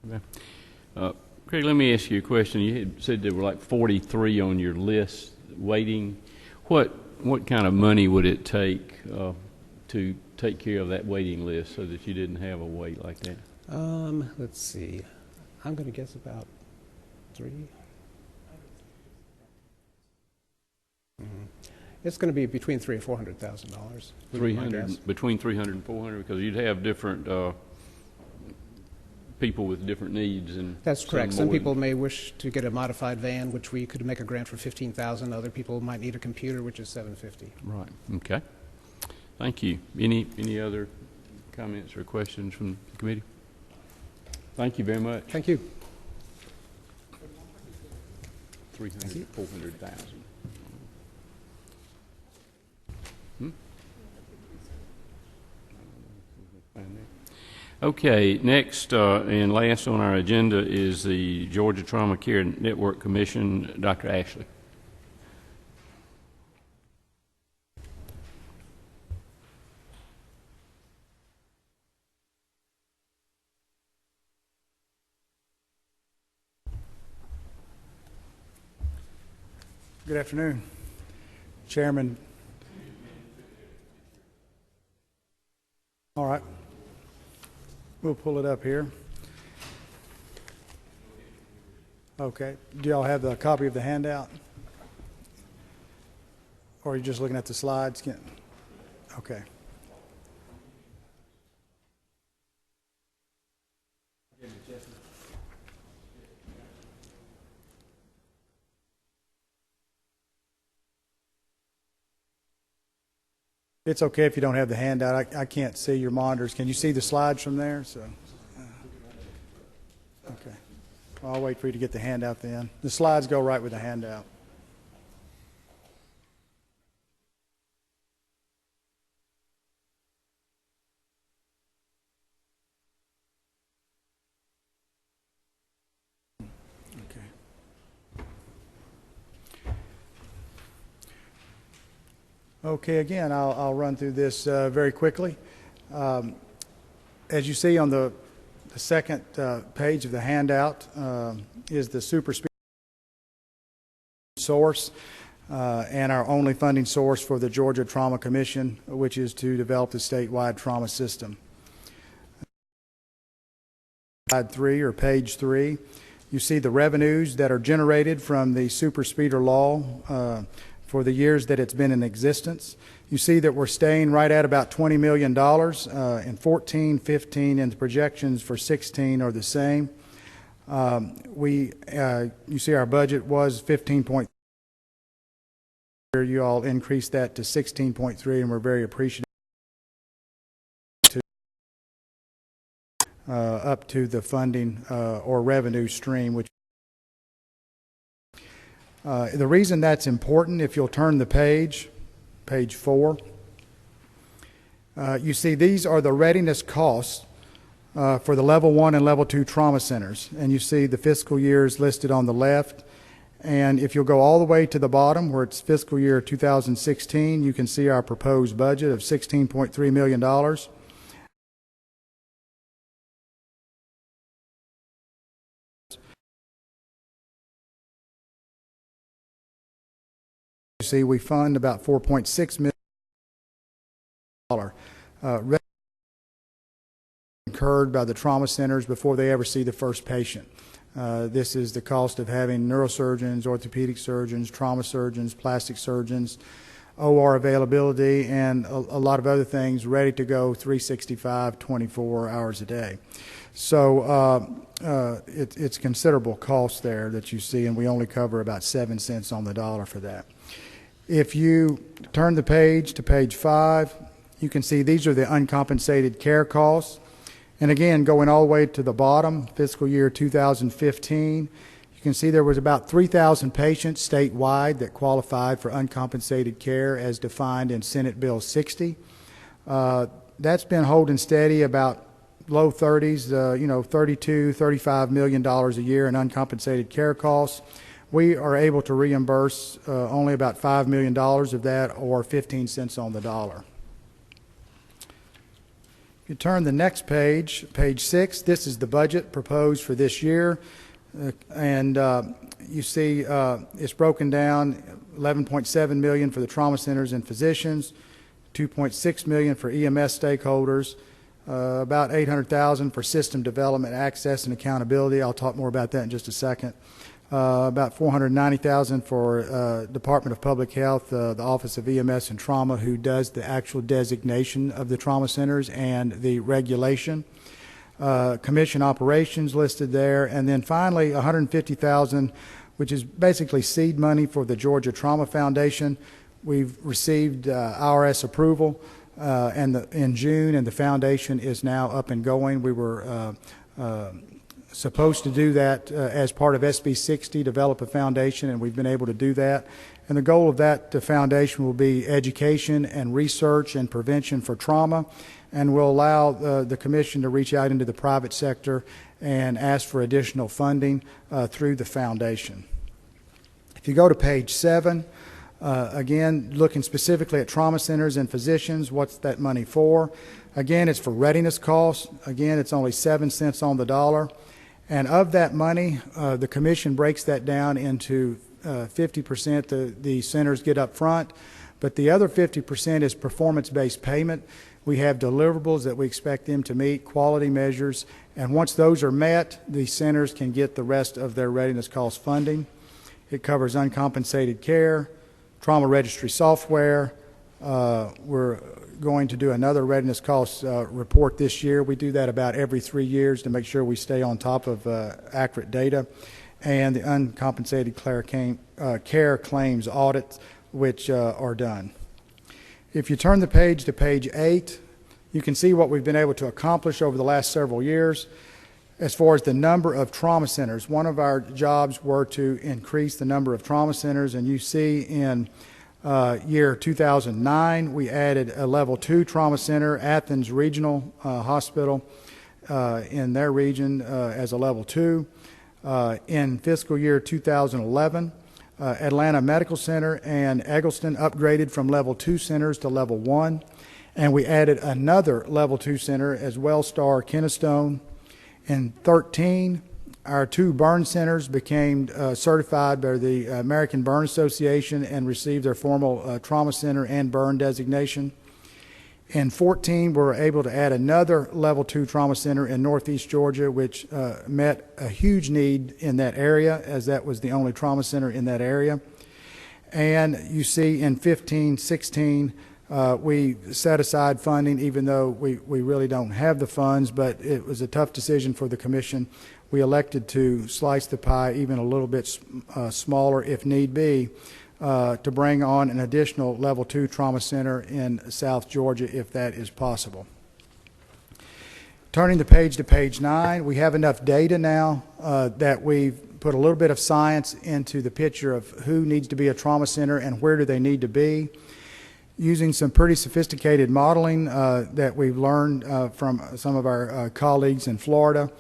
Okay. Craig, let me ask you a question. You had said there were like 43 on your list waiting. What kind of money would it take to take care of that waiting list so that you didn't have a wait like that? Let's see. I'm going to guess about 3. It's going to be between $300,000 and $400,000. 300, between 300 and 400, because you'd have different people with different needs. And that's correct. Some people may wish to get a modified van, which we could make a grant for $15,000. Other people might need a computer, which is $750. Right. Okay. Thank you. Any other comments or questions from the committee? Thank you very much. Thank you. 300, 400,000. Okay, next and last on our agenda is the Georgia Trauma Care Network Commission. Dr. Ashley. Good afternoon, Chairman. All right. We'll pull it up here. Okay. Do y'all have the copy of the handout? Or are you just looking at the slides? Okay. It's okay if you don't have the handout. I can't see your monitors. Can you see the slides from there? So, okay. Well, I'll wait for you to get the handout then. The slides go right with the handout. Okay, again, I'll run through this very quickly. As you see on the second page of the handout is the super speed source and our only funding source for the Georgia Trauma Commission, which is to develop the statewide trauma system. Slide 3 or page 3, you see the revenues that are generated from the super speeder law for the years that it's been in existence. You see that we're staying right at about $20 million in 14, 15, and the projections for 16 are the same. You see our budget was 15.3. You all increased that to 16.3, and we're very appreciative up to the funding or revenue stream, which the reason that's important, if you'll turn the page 4, you see these are the readiness costs for the level 1 and level 2 trauma centers, and you see the fiscal years listed on the left. And if you'll go all the way to the bottom where it's fiscal year 2016, you can see our proposed budget of $16.3 million. see, we fund about $4.6 million incurred by the trauma centers before they ever see the first patient. This is the cost of having neurosurgeons, orthopedic surgeons, trauma surgeons, plastic surgeons, OR availability, and a lot of other things ready to go 365, 24 hours a day. So it's considerable cost there that you see, and we only cover about 7 cents on the dollar for that. If you turn the page to page 5, you can see these are the uncompensated care costs. And again, going all the way to the bottom, fiscal year 2015, you can see there was about 3,000 patients statewide that qualified for uncompensated care as defined in Senate Bill 60. That's been holding steady about low 30s, $32, $35 million a year in uncompensated care costs. We are able to reimburse only about $5 million of that, or 15 cents on the dollar. If you turn the next page, page 6, this is the budget proposed for this year. You see it's broken down, $11.7 million for the trauma centers and physicians, $2.6 million for EMS stakeholders, about $800,000 for system development, access, and accountability. I'll talk more about that in just a second. About $490,000 for Department of Public Health, the Office of EMS and Trauma, who does the actual designation of the trauma centers and the regulation. Commission operations listed there, and then finally $150,000, which is basically seed money for the Georgia Trauma Foundation. We've received IRS approval in June, and the foundation is now up and going. We were supposed to do that as part of SB 60, develop a foundation, and we've been able to do that. And the goal of that foundation will be education and research and prevention for trauma, and will allow the Commission to reach out into the private sector and ask for additional funding through the foundation. If you go to page 7, again, looking specifically at trauma centers and physicians, what's that money for? Again, it's for readiness costs. Again, it's only 7 cents on the dollar. And of that money, the Commission breaks that down into 50% the centers get up front, but the other 50% is performance-based payment. We have deliverables that we expect them to meet, quality measures, and once those are met, the centers can get the rest of their readiness cost funding. It covers uncompensated care, trauma registry software. We're going to do another readiness cost report this year. We do that about every 3 years to make sure we stay on top of accurate data. And the uncompensated care claims audits, which are done. If you turn the page to page 8, you can see what we've been able to accomplish over the last several years. As far as the number of trauma centers, one of our jobs were to increase the number of trauma centers, and you see in year 2009, we added a level 2 trauma center, Athens Regional Hospital in their region as a level 2. In fiscal year 2011, Atlanta Medical Center and Eggleston upgraded from level 2 centers to level 1. And we added another level 2 center as Wellstar Kennestone. In 2013, our 2 burn centers became certified by the American Burn Association and received their formal trauma center and burn designation. In 2014, we were able to add another level 2 trauma center in Northeast Georgia, which met a huge need in that area, as that was the only trauma center in that area. And you see in 15, 16, we set aside funding, even though we really don't have the funds, but it was a tough decision for the Commission. We elected to slice the pie even a little bit smaller if need be, to bring on an additional level 2 trauma center in South Georgia if that is possible. Turning the page to page 9, we have enough data now that we've put a little bit of science into the picture of who needs to be a trauma center and where do they need to be. Using some pretty sophisticated modeling that we've learned from some of our colleagues in Florida,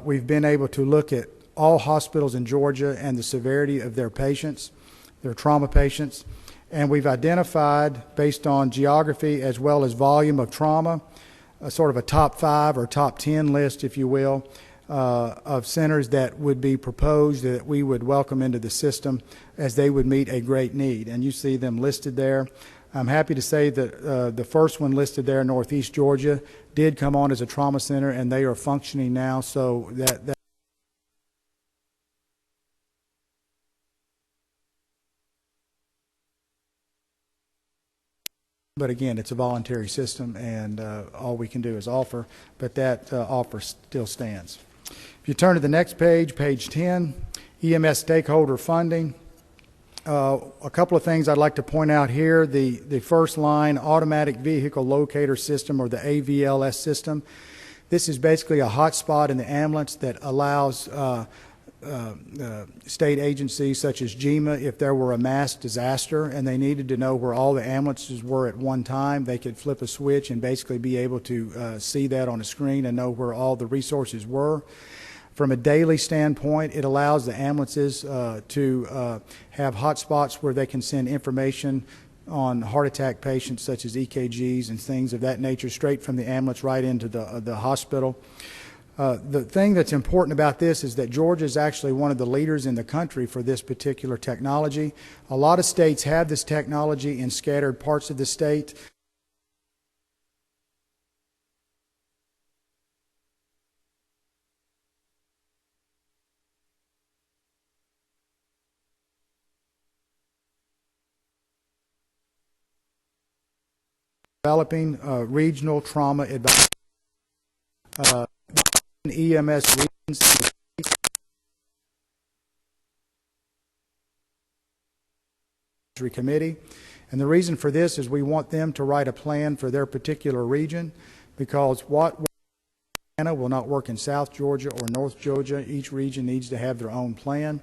we've been able to look at all hospitals in Georgia and the severity of their patients, their trauma patients, and we've identified, based on geography as well as volume of trauma, a sort of a top 5 or top 10 list, if you will, of centers that would be proposed that we would welcome into the system as they would meet a great need. And you see them listed there. I'm happy to say that the first one listed there, Northeast Georgia, did come on as a trauma center, and they are functioning now. So that but again, it's a voluntary system, and all we can do is offer, but that offer still stands. If you turn to the next page, page 10, EMS stakeholder funding. A couple of things I'd like to point out here. The first line, automatic vehicle locator system, or the AVLS system. This is basically a hotspot in the ambulance that allows state agencies such as GEMA, if there were a mass disaster and they needed to know where all the ambulances were at one time, they could flip a switch and basically be able to see that on a screen and know where all the resources were. From a daily standpoint, it allows the ambulances to have hotspots where they can send information on heart attack patients such as EKGs and things of that nature straight from the ambulance right into the hospital. The thing that's important about this is that Georgia is actually one of the leaders in the country for this particular technology. A lot of states have this technology in scattered parts of the state. Developing regional trauma advisory EMS regions committee, and the reason for this is we want them to write a plan for their particular region, because what will not work in South Georgia or North Georgia. Each region needs to have their own plan,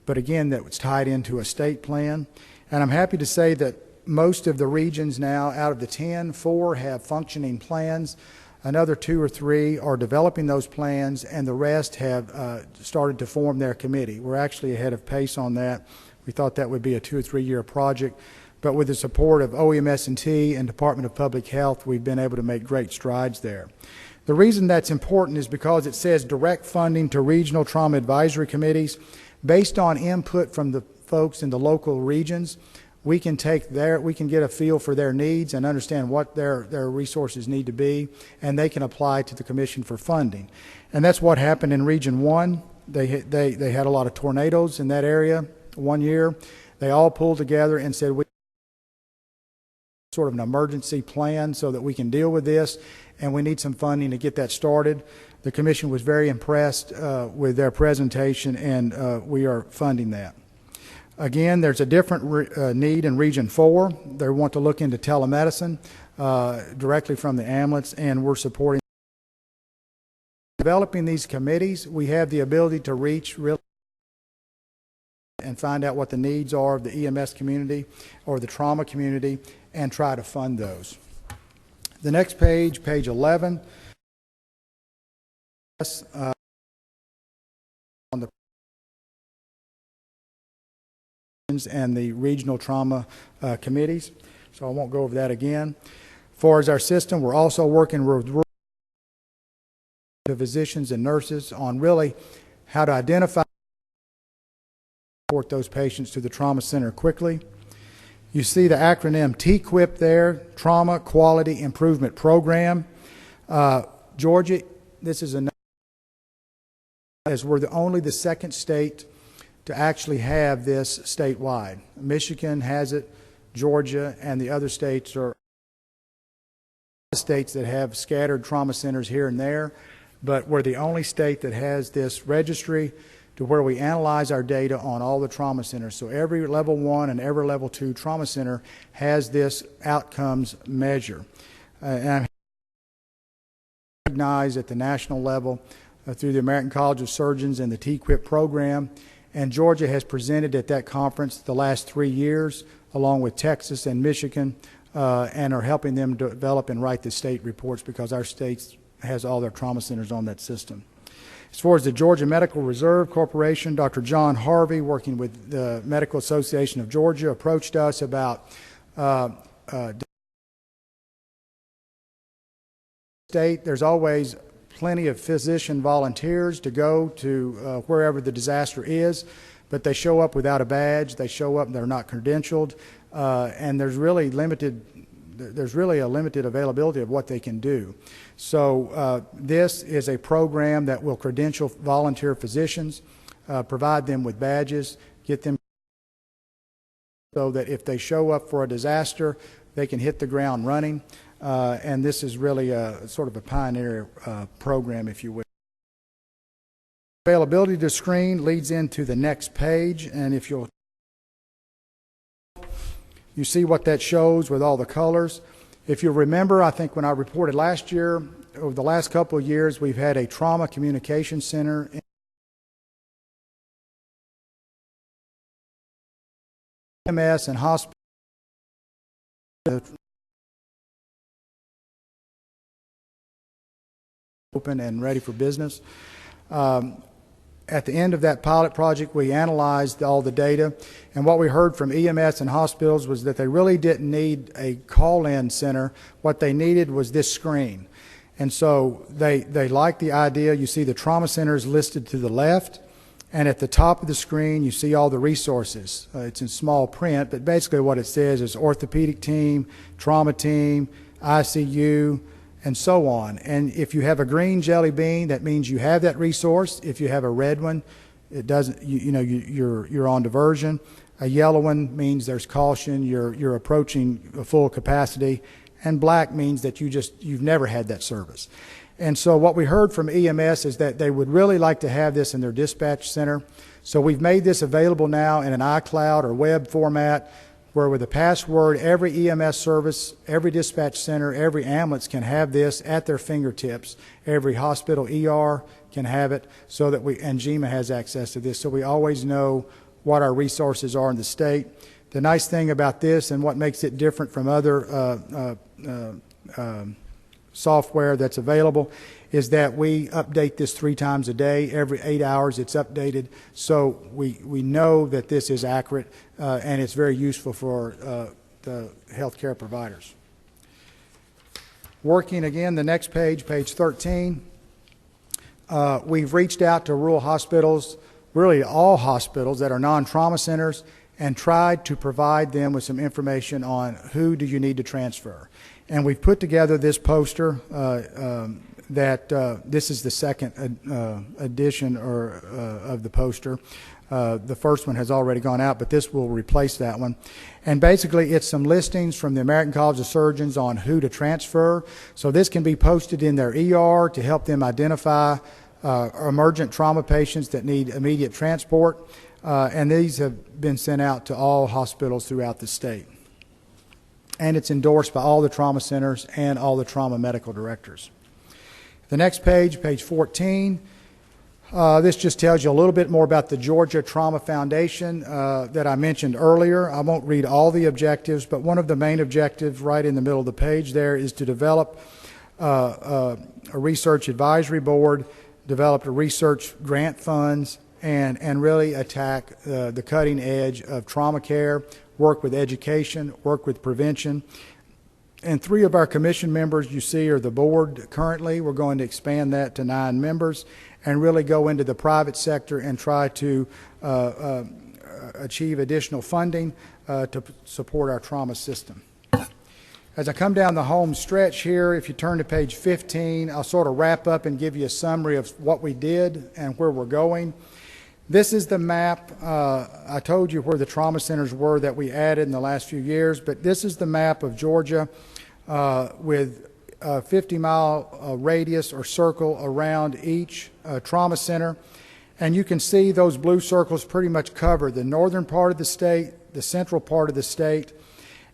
but again, that was tied into a state plan. And I'm happy to say that most of the regions now, out of the 10, 4 have functioning plans. Another 2 or 3 are developing those plans, and the rest have started to form their committee. We're actually ahead of pace on that. We thought that would be a 2 or 3 year project, but with the support of OEMS&T and Department of Public Health, we've been able to make great strides there. The reason that's important is because it says direct funding to regional trauma advisory committees. Based on input from the folks in the local regions, we can get a feel for their needs and understand what their resources need to be, and they can apply to the Commission for funding. And that's what happened in Region 1. They had a lot of tornadoes in that area one year. They all pulled together and said, we sort of an emergency plan so that we can deal with this, and we need some funding to get that started. The Commission was very impressed with their presentation, and we are funding that. Again, there's a different need in Region 4. They want to look into telemedicine directly from the ambulance, and we're supporting. Developing these committees, we have the ability to reach really and find out what the needs are of the EMS community or the trauma community and try to fund those. The next page, page 11, on the and the regional trauma committees, so I won't go over that again. As far as our system, we're also working with the physicians and nurses on really how to identify and support those patients to the trauma center quickly. You see the acronym TQIP there, Trauma Quality Improvement Program. Georgia, this is as we're only the second state to actually have this statewide. Michigan has it, Georgia, and the other states are states that have scattered trauma centers here and there, but we're the only state that has this registry to where we analyze our data on all the trauma centers. So every level 1 and every level 2 trauma center has this outcomes measure. And I'm recognized at the national level through the American College of Surgeons and the TQIP program. And Georgia has presented at that conference the last 3 years, along with Texas and Michigan, and are helping them develop and write the state reports because our state has all their trauma centers on that system. As far as the Georgia Medical Reserve Corporation, Dr. John Harvey, working with the Medical Association of Georgia, approached us about state. There's always plenty of physician volunteers to go to wherever the disaster is, but they show up without a badge. They show up and they're not credentialed, and there's really a limited availability of what they can do. So this is a program that will credential volunteer physicians, provide them with badges, get them so that if they show up for a disaster, they can hit the ground running. And this is really a sort of a pioneer program, if you will. Availability to screen leads into the next page, and if you see what that shows with all the colors. If you remember, I think when I reported last year, over the last couple of years, we've had a trauma communication center in EMS and hospital open and ready for business. At the end of that pilot project, we analyzed all the data, and what we heard from EMS and hospitals was that they really didn't need a call-in center. What they needed was this screen. And so they liked the idea. You see the trauma centers listed to the left, and at the top of the screen, you see all the resources. It's in small print, but basically what it says is orthopedic team, trauma team, ICU, and so on. And if you have a green jelly bean, that means you have that resource. If you have a red one, it doesn't. You're on diversion. A yellow one means there's caution. You're approaching a full capacity, and black means that you've never had that service. And so what we heard from EMS is that they would really like to have this in their dispatch center. So we've made this available now in an iCloud or web format, where with a password, every EMS service, every dispatch center, every ambulance can have this at their fingertips. Every hospital ER can have it, so that and GEMA has access to this, so we always know what our resources are in the state. The nice thing about this, and what makes it different from other software that's available, is that we update this 3 times a day. Every 8 hours it's updated, so we know that this is accurate, and it's very useful for the healthcare providers. Working again, the next page, page 13, we've reached out to rural hospitals, really all hospitals that are non-trauma centers, and tried to provide them with some information on who do you need to transfer. And we've put together this poster this is the second edition of the poster. The first one has already gone out, but this will replace that one. And basically, it's some listings from the American College of Surgeons on who to transfer. So this can be posted in their ER to help them identify emergent trauma patients that need immediate transport. And these have been sent out to all hospitals throughout the state. And it's endorsed by all the trauma centers and all the trauma medical directors. The next page, page 14, this just tells you a little bit more about the Georgia Trauma Foundation that I mentioned earlier. I won't read all the objectives, but one of the main objectives right in the middle of the page there is to develop a research advisory board, develop a research grant funds, and really attack the cutting edge of trauma care, work with education, work with prevention. And 3 of our commission members you see are the board currently. We're going to expand that to 9 members and really go into the private sector and try to achieve additional funding to support our trauma system. As I come down the home stretch here, if you turn to page 15, I'll sort of wrap up and give you a summary of what we did and where we're going. This is the map. I told you where the trauma centers were that we added in the last few years, but this is the map of Georgia with a 50-mile radius or circle around each trauma center. And you can see those blue circles pretty much cover the northern part of the state, the central part of the state.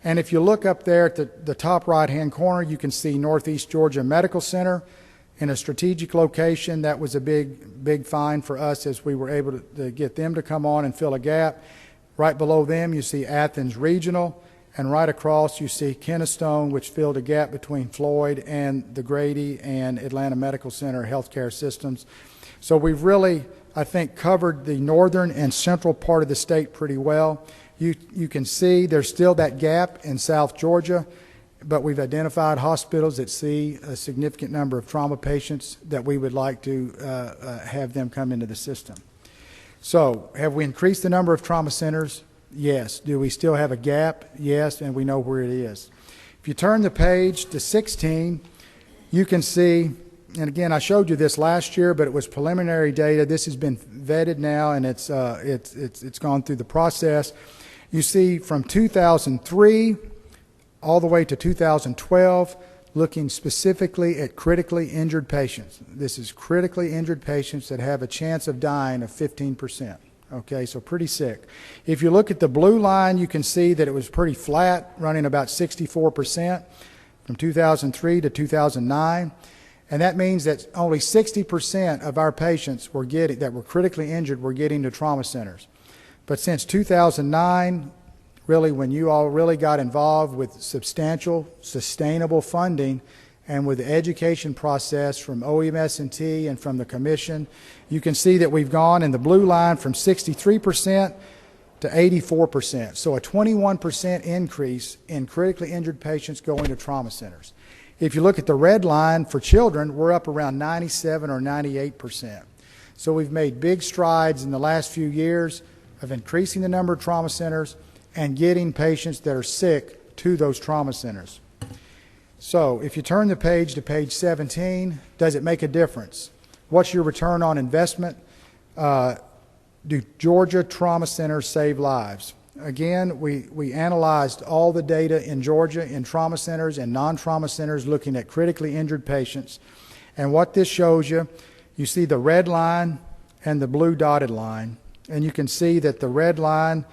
And if you look up there at the top right-hand corner, you can see Northeast Georgia Medical Center in a strategic location. That was a big find for us as we were able to get them to come on and fill a gap. Right below them, you see Athens Regional, and right across you see Kennestone, which filled a gap between Floyd and the Grady and Atlanta Medical Center healthcare systems. So we've really, I think, covered the northern and central part of the state pretty well. You can see there's still that gap in South Georgia, but we've identified hospitals that see a significant number of trauma patients that we would like to have them come into the system. So, have we increased the number of trauma centers? Yes. Do we still have a gap? Yes, and we know where it is. If you turn the page to 16, you can see, and again, I showed you this last year, but it was preliminary data. This has been vetted now, and it's gone through the process. You see from 2003 all the way to 2012, looking specifically at critically injured patients. This is critically injured patients that have a chance of dying of 15%. Okay, so pretty sick. If you look at the blue line, you can see that it was pretty flat, running about 64% from 2003 to 2009. And that means that only 60% of our patients that were critically injured were getting to trauma centers. But since 2009, really when you all really got involved with substantial, sustainable funding and with the education process from OMS&T and from the Commission, you can see that we've gone in the blue line from 63% to 84%. So a 21% increase in critically injured patients going to trauma centers. If you look at the red line for children, we're up around 97 or 98%. So we've made big strides in the last few years of increasing the number of trauma centers and getting patients that are sick to those trauma centers. So if you turn the page to page 17, does it make a difference? What's your return on investment? Do Georgia trauma centers save lives? Again, we analyzed all the data in Georgia in trauma centers and non-trauma centers looking at critically injured patients. And what this shows you, you see the red line and the blue dotted line. And you can see that the red line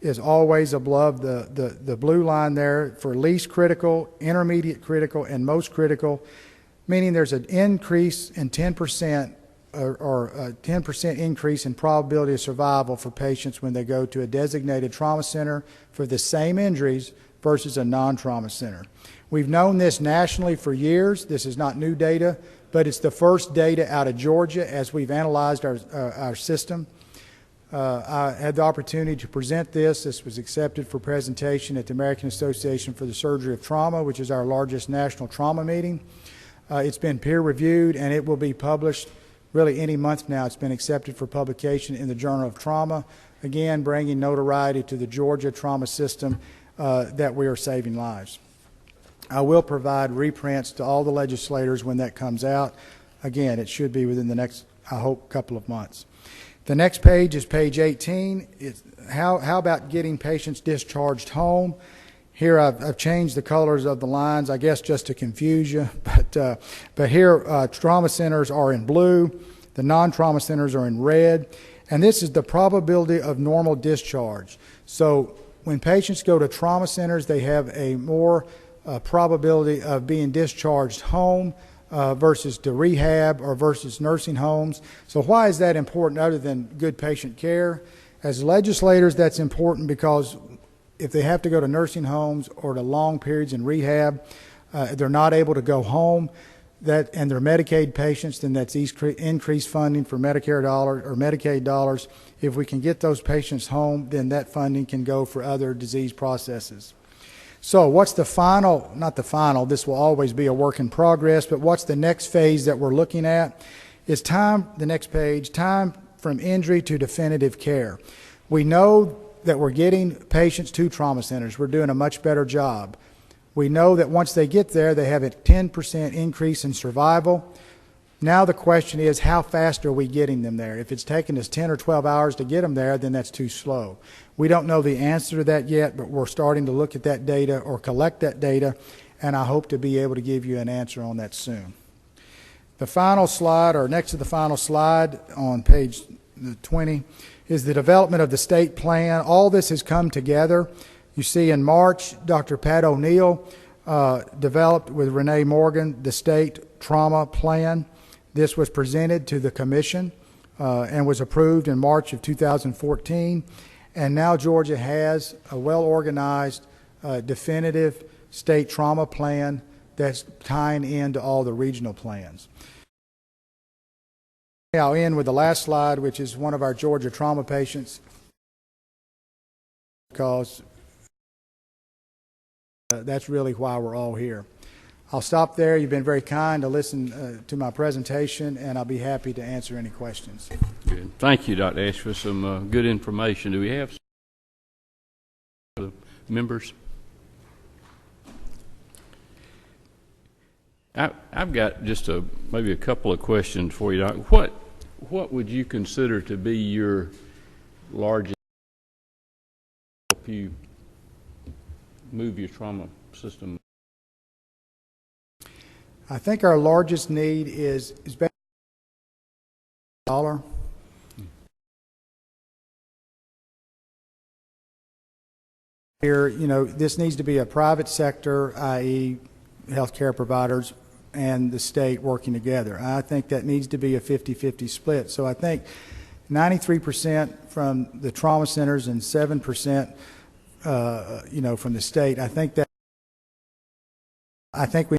is always above the blue line there for least critical, intermediate critical, and most critical, meaning there's an increase in 10% or a 10% increase in probability of survival for patients when they go to a designated trauma center for the same injuries versus a non-trauma center. We've known this nationally for years. This is not new data, but it's the first data out of Georgia as we've analyzed our system. I had the opportunity to present this. This was accepted for presentation at the American Association for the Surgery of Trauma, which is our largest national trauma meeting. It's been peer-reviewed, and it will be published really any month now. It's been accepted for publication in the Journal of Trauma, again bringing notoriety to the Georgia trauma system that we are saving lives. I will provide reprints to all the legislators when that comes out. Again, it should be within the next, I hope, couple of months. The next page is page 18. It's how about getting patients discharged home? Here I've changed the colors of the lines, I guess just to confuse you, but here trauma centers are in blue, the non-trauma centers are in red, and this is the probability of normal discharge. So when patients go to trauma centers, they have a more probability of being discharged home versus to rehab or versus nursing homes. So why is that important other than good patient care? As legislators, that's important because if they have to go to nursing homes or to long periods in rehab, they're not able to go home, and they're Medicaid patients, then that's increased funding for Medicare dollars or Medicaid dollars. If we can get those patients home, then that funding can go for other disease processes. So what's the final, not the final, this will always be a work in progress, but what's the next phase that we're looking at? Is time, the next page, time from injury to definitive care. We know that we're getting patients to trauma centers. We're doing a much better job. We know that once they get there, they have a 10% increase in survival. Now the question is, how fast are we getting them there? If it's taking us 10 or 12 hours to get them there, then that's too slow. We don't know the answer to that yet, but we're starting to look at that data or collect that data, and I hope to be able to give you an answer on that soon. The final slide, or next to the final slide on page 20, is the development of the state plan. All this has come together. You see in March, Dr. Pat O'Neill developed with Renee Morgan the state trauma plan. This was presented to the Commission and was approved in March of 2014. And now Georgia has a well-organized, definitive state trauma plan that's tying into all the regional plans. I'll end with the last slide, which is one of our Georgia trauma patients, because That's really why we're all here. I'll stop there. You've been very kind to listen to my presentation, and I'll be happy to answer any questions. Good. Thank you, Dr. Ash, for some good information. Do we have some members? I've got just maybe a couple of questions for you, Doc. What would you consider to be your largest help you move your trauma system? I think our largest need is $1. Here, this needs to be a private sector, i.e. healthcare providers and the state working together. I think that needs to be a 50-50 split. So I think 93% from the trauma centers and 7%, from the state. I think we.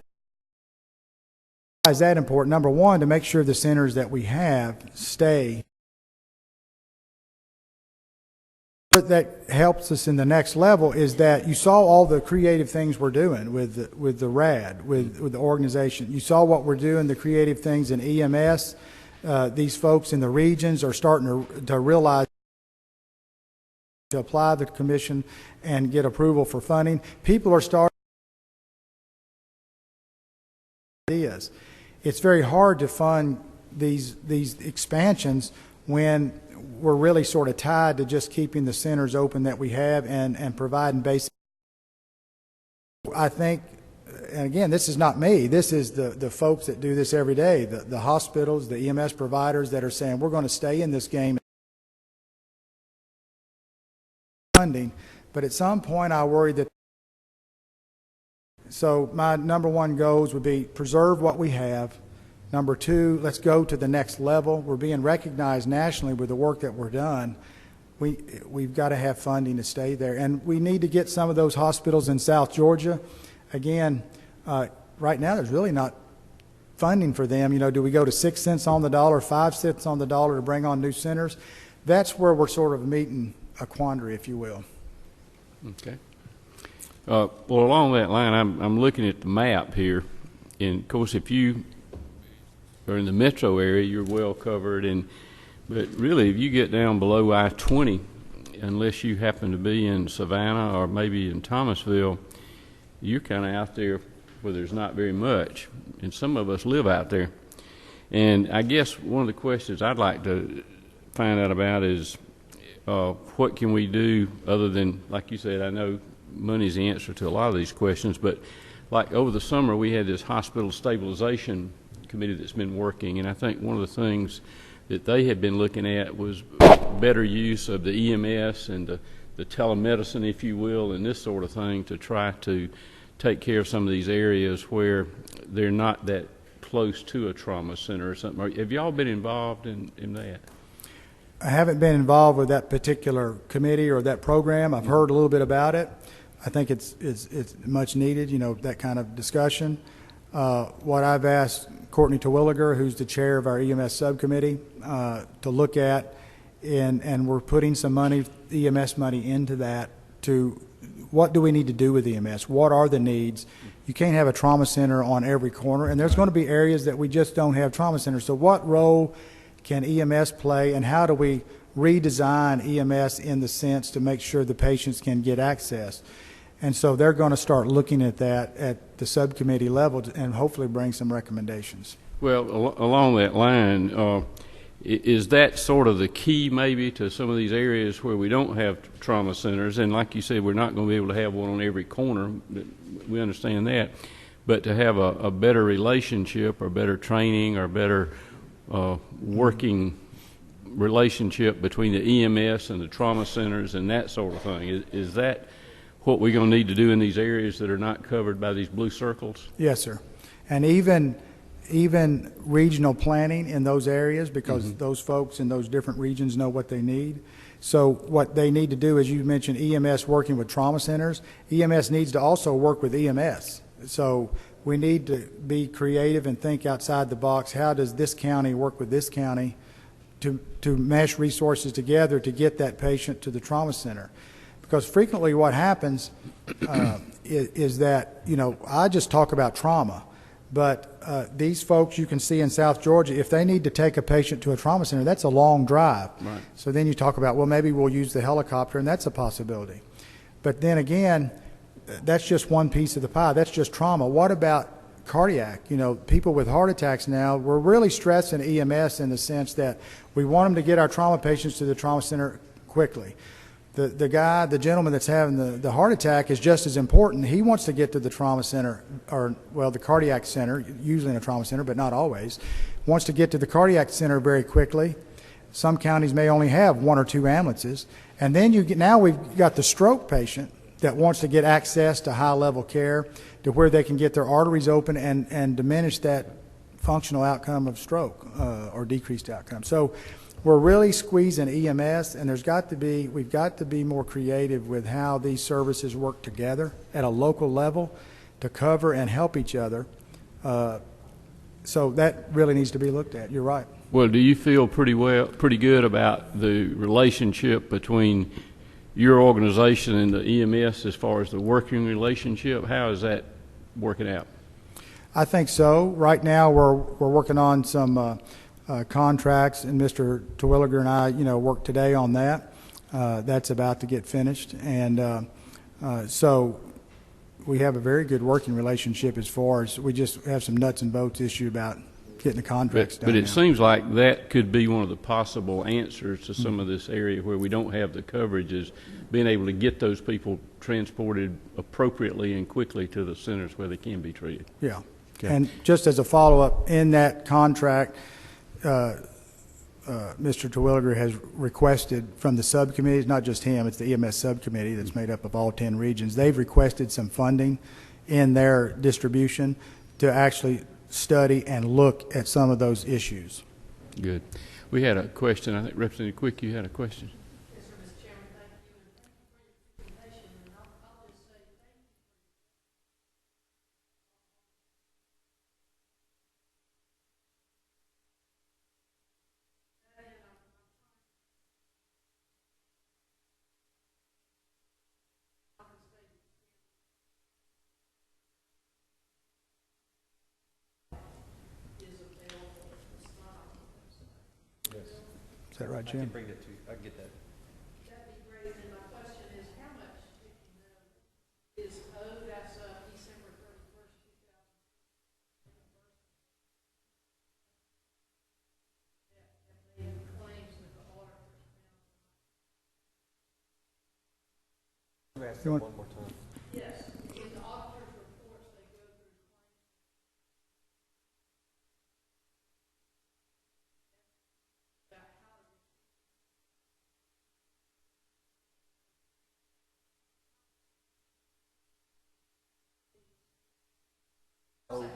Why is that important? Number one, to make sure the centers that we have stay. What that helps us in the next level is that you saw all the creative things we're doing with the RAD, with the organization. You saw what we're doing, the creative things in EMS. These folks in the regions are starting to realize to apply the commission and get approval for funding. People are starting ideas. It's very hard to fund these expansions when we're really sort of tied to just keeping the centers open that we have and providing basic. I think, and again, this is not me, this is the folks that do this every day, the hospitals, the EMS providers that are saying we're going to stay in this game funding, but at some point I worry that. So my number one goals would be preserve what we have. Number two, let's go to the next level. We're being recognized nationally with the work that we're done. We've got to have funding to stay there. And we need to get some of those hospitals in South Georgia. Again, right now there's really not funding for them. Do we go to 6 cents on the dollar, 5 cents on the dollar to bring on new centers? That's where we're sort of meeting a quandary, if you will. Okay. Well, along that line, I'm looking at the map here, and of course, if you are in the metro area, you're well covered. But really, if you get down below I-20, unless you happen to be in Savannah or maybe in Thomasville, you're kind of out there where there's not very much, and some of us live out there. And I guess one of the questions I'd like to find out about is what can we do other than, like you said, I know money's the answer to a lot of these questions, but like over the summer we had this hospital stabilization committee that's been working, and I think one of the things that they had been looking at was better use of the EMS and the telemedicine, if you will, and this sort of thing to try to take care of some of these areas where they're not that close to a trauma center or something. Have y'all been involved in that? I haven't been involved with that particular committee or that program. I've heard a little bit about it. I think it's much needed, that kind of discussion. What I've asked Courtney Terwilliger, who's the chair of our EMS subcommittee, to look at, and we're putting some money, EMS money, into that to what do we need to do with EMS? What are the needs? You can't have a trauma center on every corner, and there's going to be areas that we just don't have trauma centers. So what role can EMS play, and how do we redesign EMS in the sense to make sure the patients can get access? And so they're going to start looking at that at the subcommittee level and hopefully bring some recommendations. Well, along that line, is that sort of the key maybe to some of these areas where we don't have trauma centers? And like you said, we're not going to be able to have one on every corner. We understand that. But to have a better relationship or better training or better working relationship between the EMS and the trauma centers and that sort of thing, is that what we're going to need to do in these areas that are not covered by these blue circles? Yes, sir. And even regional planning in those areas, because those folks in those different regions know what they need. So what they need to do, as you mentioned, EMS working with trauma centers, EMS needs to also work with EMS. So we need to be creative and think outside the box. How does this county work with this county to mesh resources together to get that patient to the trauma center? Because frequently what happens is that, I just talk about trauma, but these folks you can see in South Georgia, if they need to take a patient to a trauma center, that's a long drive. Right. So then you talk about, well, maybe we'll use the helicopter, and that's a possibility. But then again, that's just one piece of the pie. That's just trauma. What about cardiac? People with heart attacks now, we're really stressing EMS in the sense that we want them to get our trauma patients to the trauma center quickly. The gentleman that's having the heart attack is just as important. He wants to get to the trauma center, the cardiac center, usually in a trauma center, but not always, wants to get to the cardiac center very quickly. Some counties may only have 1 or 2 ambulances. And then now we've got the stroke patient that wants to get access to high-level care to where they can get their arteries open and diminish that functional outcome of stroke or decreased outcome. So we're really squeezing EMS, and we've got to be more creative with how these services work together at a local level to cover and help each other. So that really needs to be looked at. You're right. Well, do you feel pretty good about the relationship between your organization and the EMS as far as the working relationship? How is that working out? I think so. Right now, we're working on some contracts, and Mr. Terwilliger and I, worked today on that. That's about to get finished, and so we have a very good working relationship as far as we just have some nuts and bolts issue about getting the contracts done. But it now. seems like that could be one of the possible answers to some of this area where we don't have the coverage, is being able to get those people transported appropriately and quickly to the centers where they can be treated. Yeah. Okay. And just as a follow-up, in that contract, Mr. Terwilliger has requested from the subcommittees, not just him, it's the EMS subcommittee that's made up of all 10 regions. They've requested some funding in their distribution to actually study and look at some of those issues. Good. We had a question. I think Representative Quick, you had a question. Yes, sir, Mr. Chairman, thank you, and thank you for your presentation. And I'll just say thank you. Is that right, Jim? Bring it to you. I can get that. That'd be great. And my question is, how much, if you know, is owed as of December 31st, 2000? Have they claims that the auditors found? Ask that one more time. Yes. In the auditor's reports, they go through claims.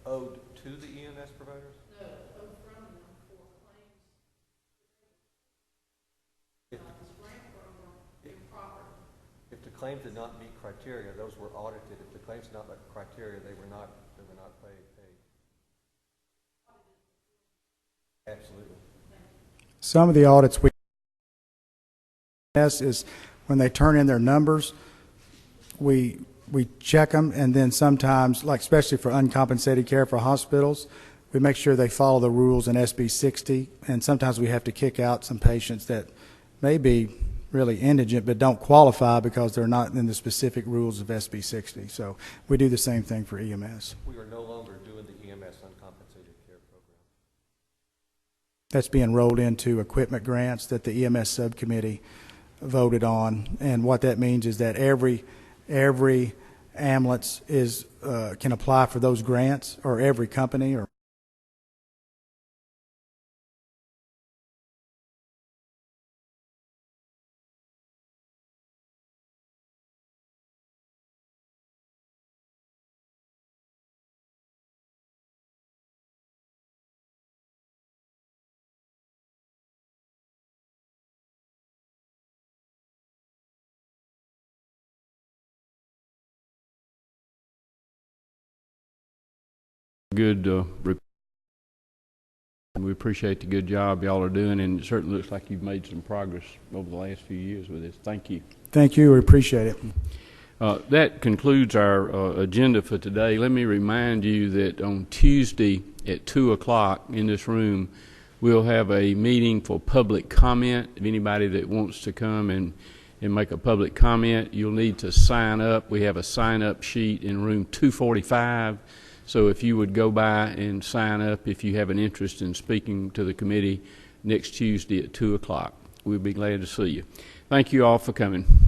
Owed to the EMS providers? No, owed from them for claims. This grant program improper. If the claims did not meet criteria, those were audited. If the claims did not meet criteria, they were not paid. Absolutely. Some of the audits is when they turn in their numbers, we check them, and then sometimes, like especially for uncompensated care for hospitals, we make sure they follow the rules in SB 60, and sometimes we have to kick out some patients that may be really indigent but don't qualify because they're not in the specific rules of SB 60. So we do the same thing for EMS. We are no longer doing the EMS uncompensated care program. That's being rolled into equipment grants that the EMS subcommittee voted on, and what that means is that every ambulance can apply for those grants, or every company or Good we appreciate the good job y'all are doing, and it certainly looks like you've made some progress over the last few years with this. Thank you. Thank you. We appreciate it. That concludes our agenda for today. Let me remind you that on Tuesday at 2 o'clock in this room, we'll have a meeting for public comment. If anybody that wants to come and make a public comment, you'll need to sign up. We have a sign-up sheet in room 245. So if you would go by and sign up if you have an interest in speaking to the committee next Tuesday at 2 o'clock. We'll be glad to see you. Thank you all for coming.